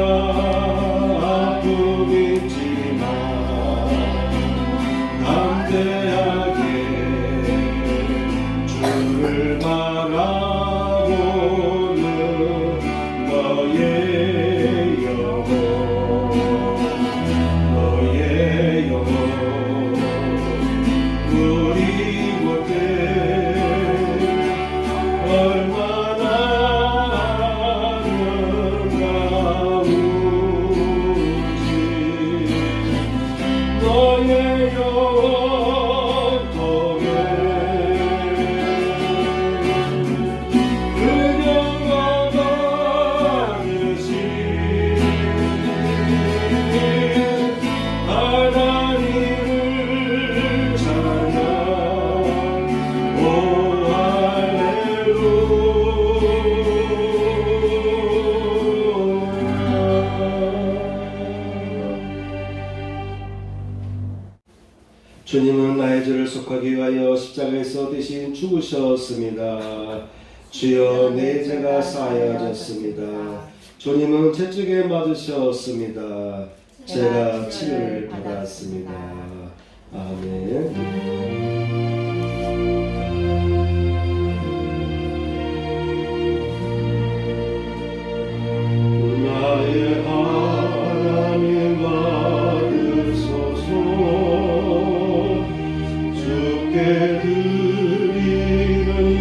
아픔이 있지만 담대하게 주를 바라보는 너의 영혼 주님은 나의 죄를 속하기 위하여 십자가에서 대신 죽으셨습니다. 주여 내 죄가 사하여졌습니다. 주님은 제 쪽에 맞으셨습니다. 제가 치료를 받았습니다. 아멘. 나의 하나님 받으소서. 주께 드리는 이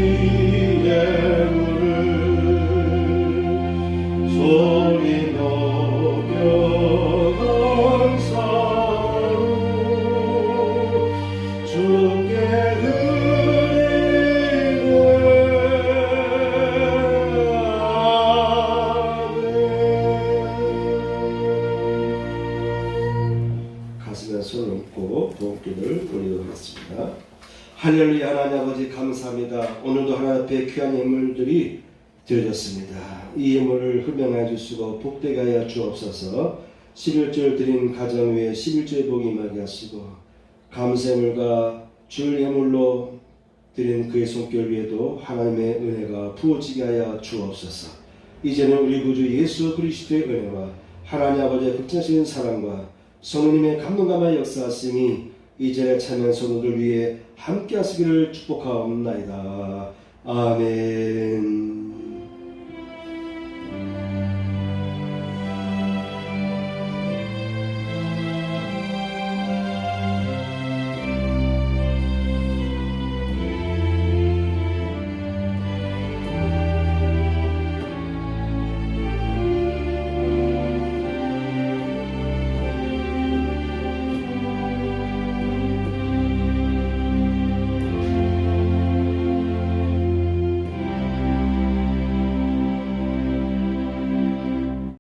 예물을 소리 높여 감사로 주께 가슴에 손을 얹고 도움기를 올리도록 하겠습니다. 할렐루야. 하나님 아버지 감사합니다. 오늘도 하나님 앞에 귀한 예물들이 드려졌습니다. 이 예물을 흠양하여 주시고 복되게 하여 주옵소서. 11절 드린 가정 위에 11조의 복이 임하게 하시고 감사물과 줄 예물로 드린 그의 손길 위에도 하나님의 은혜가 부어지게 하여 주옵소서. 이제는 우리 구주 예수 그리스도의 은혜와 하나님 아버지의 극진하신 사랑과 성령님의 감동감화 역사하심이 이전에 참여한 성도들 위해 함께 하시기를 축복하옵나이다. 아멘.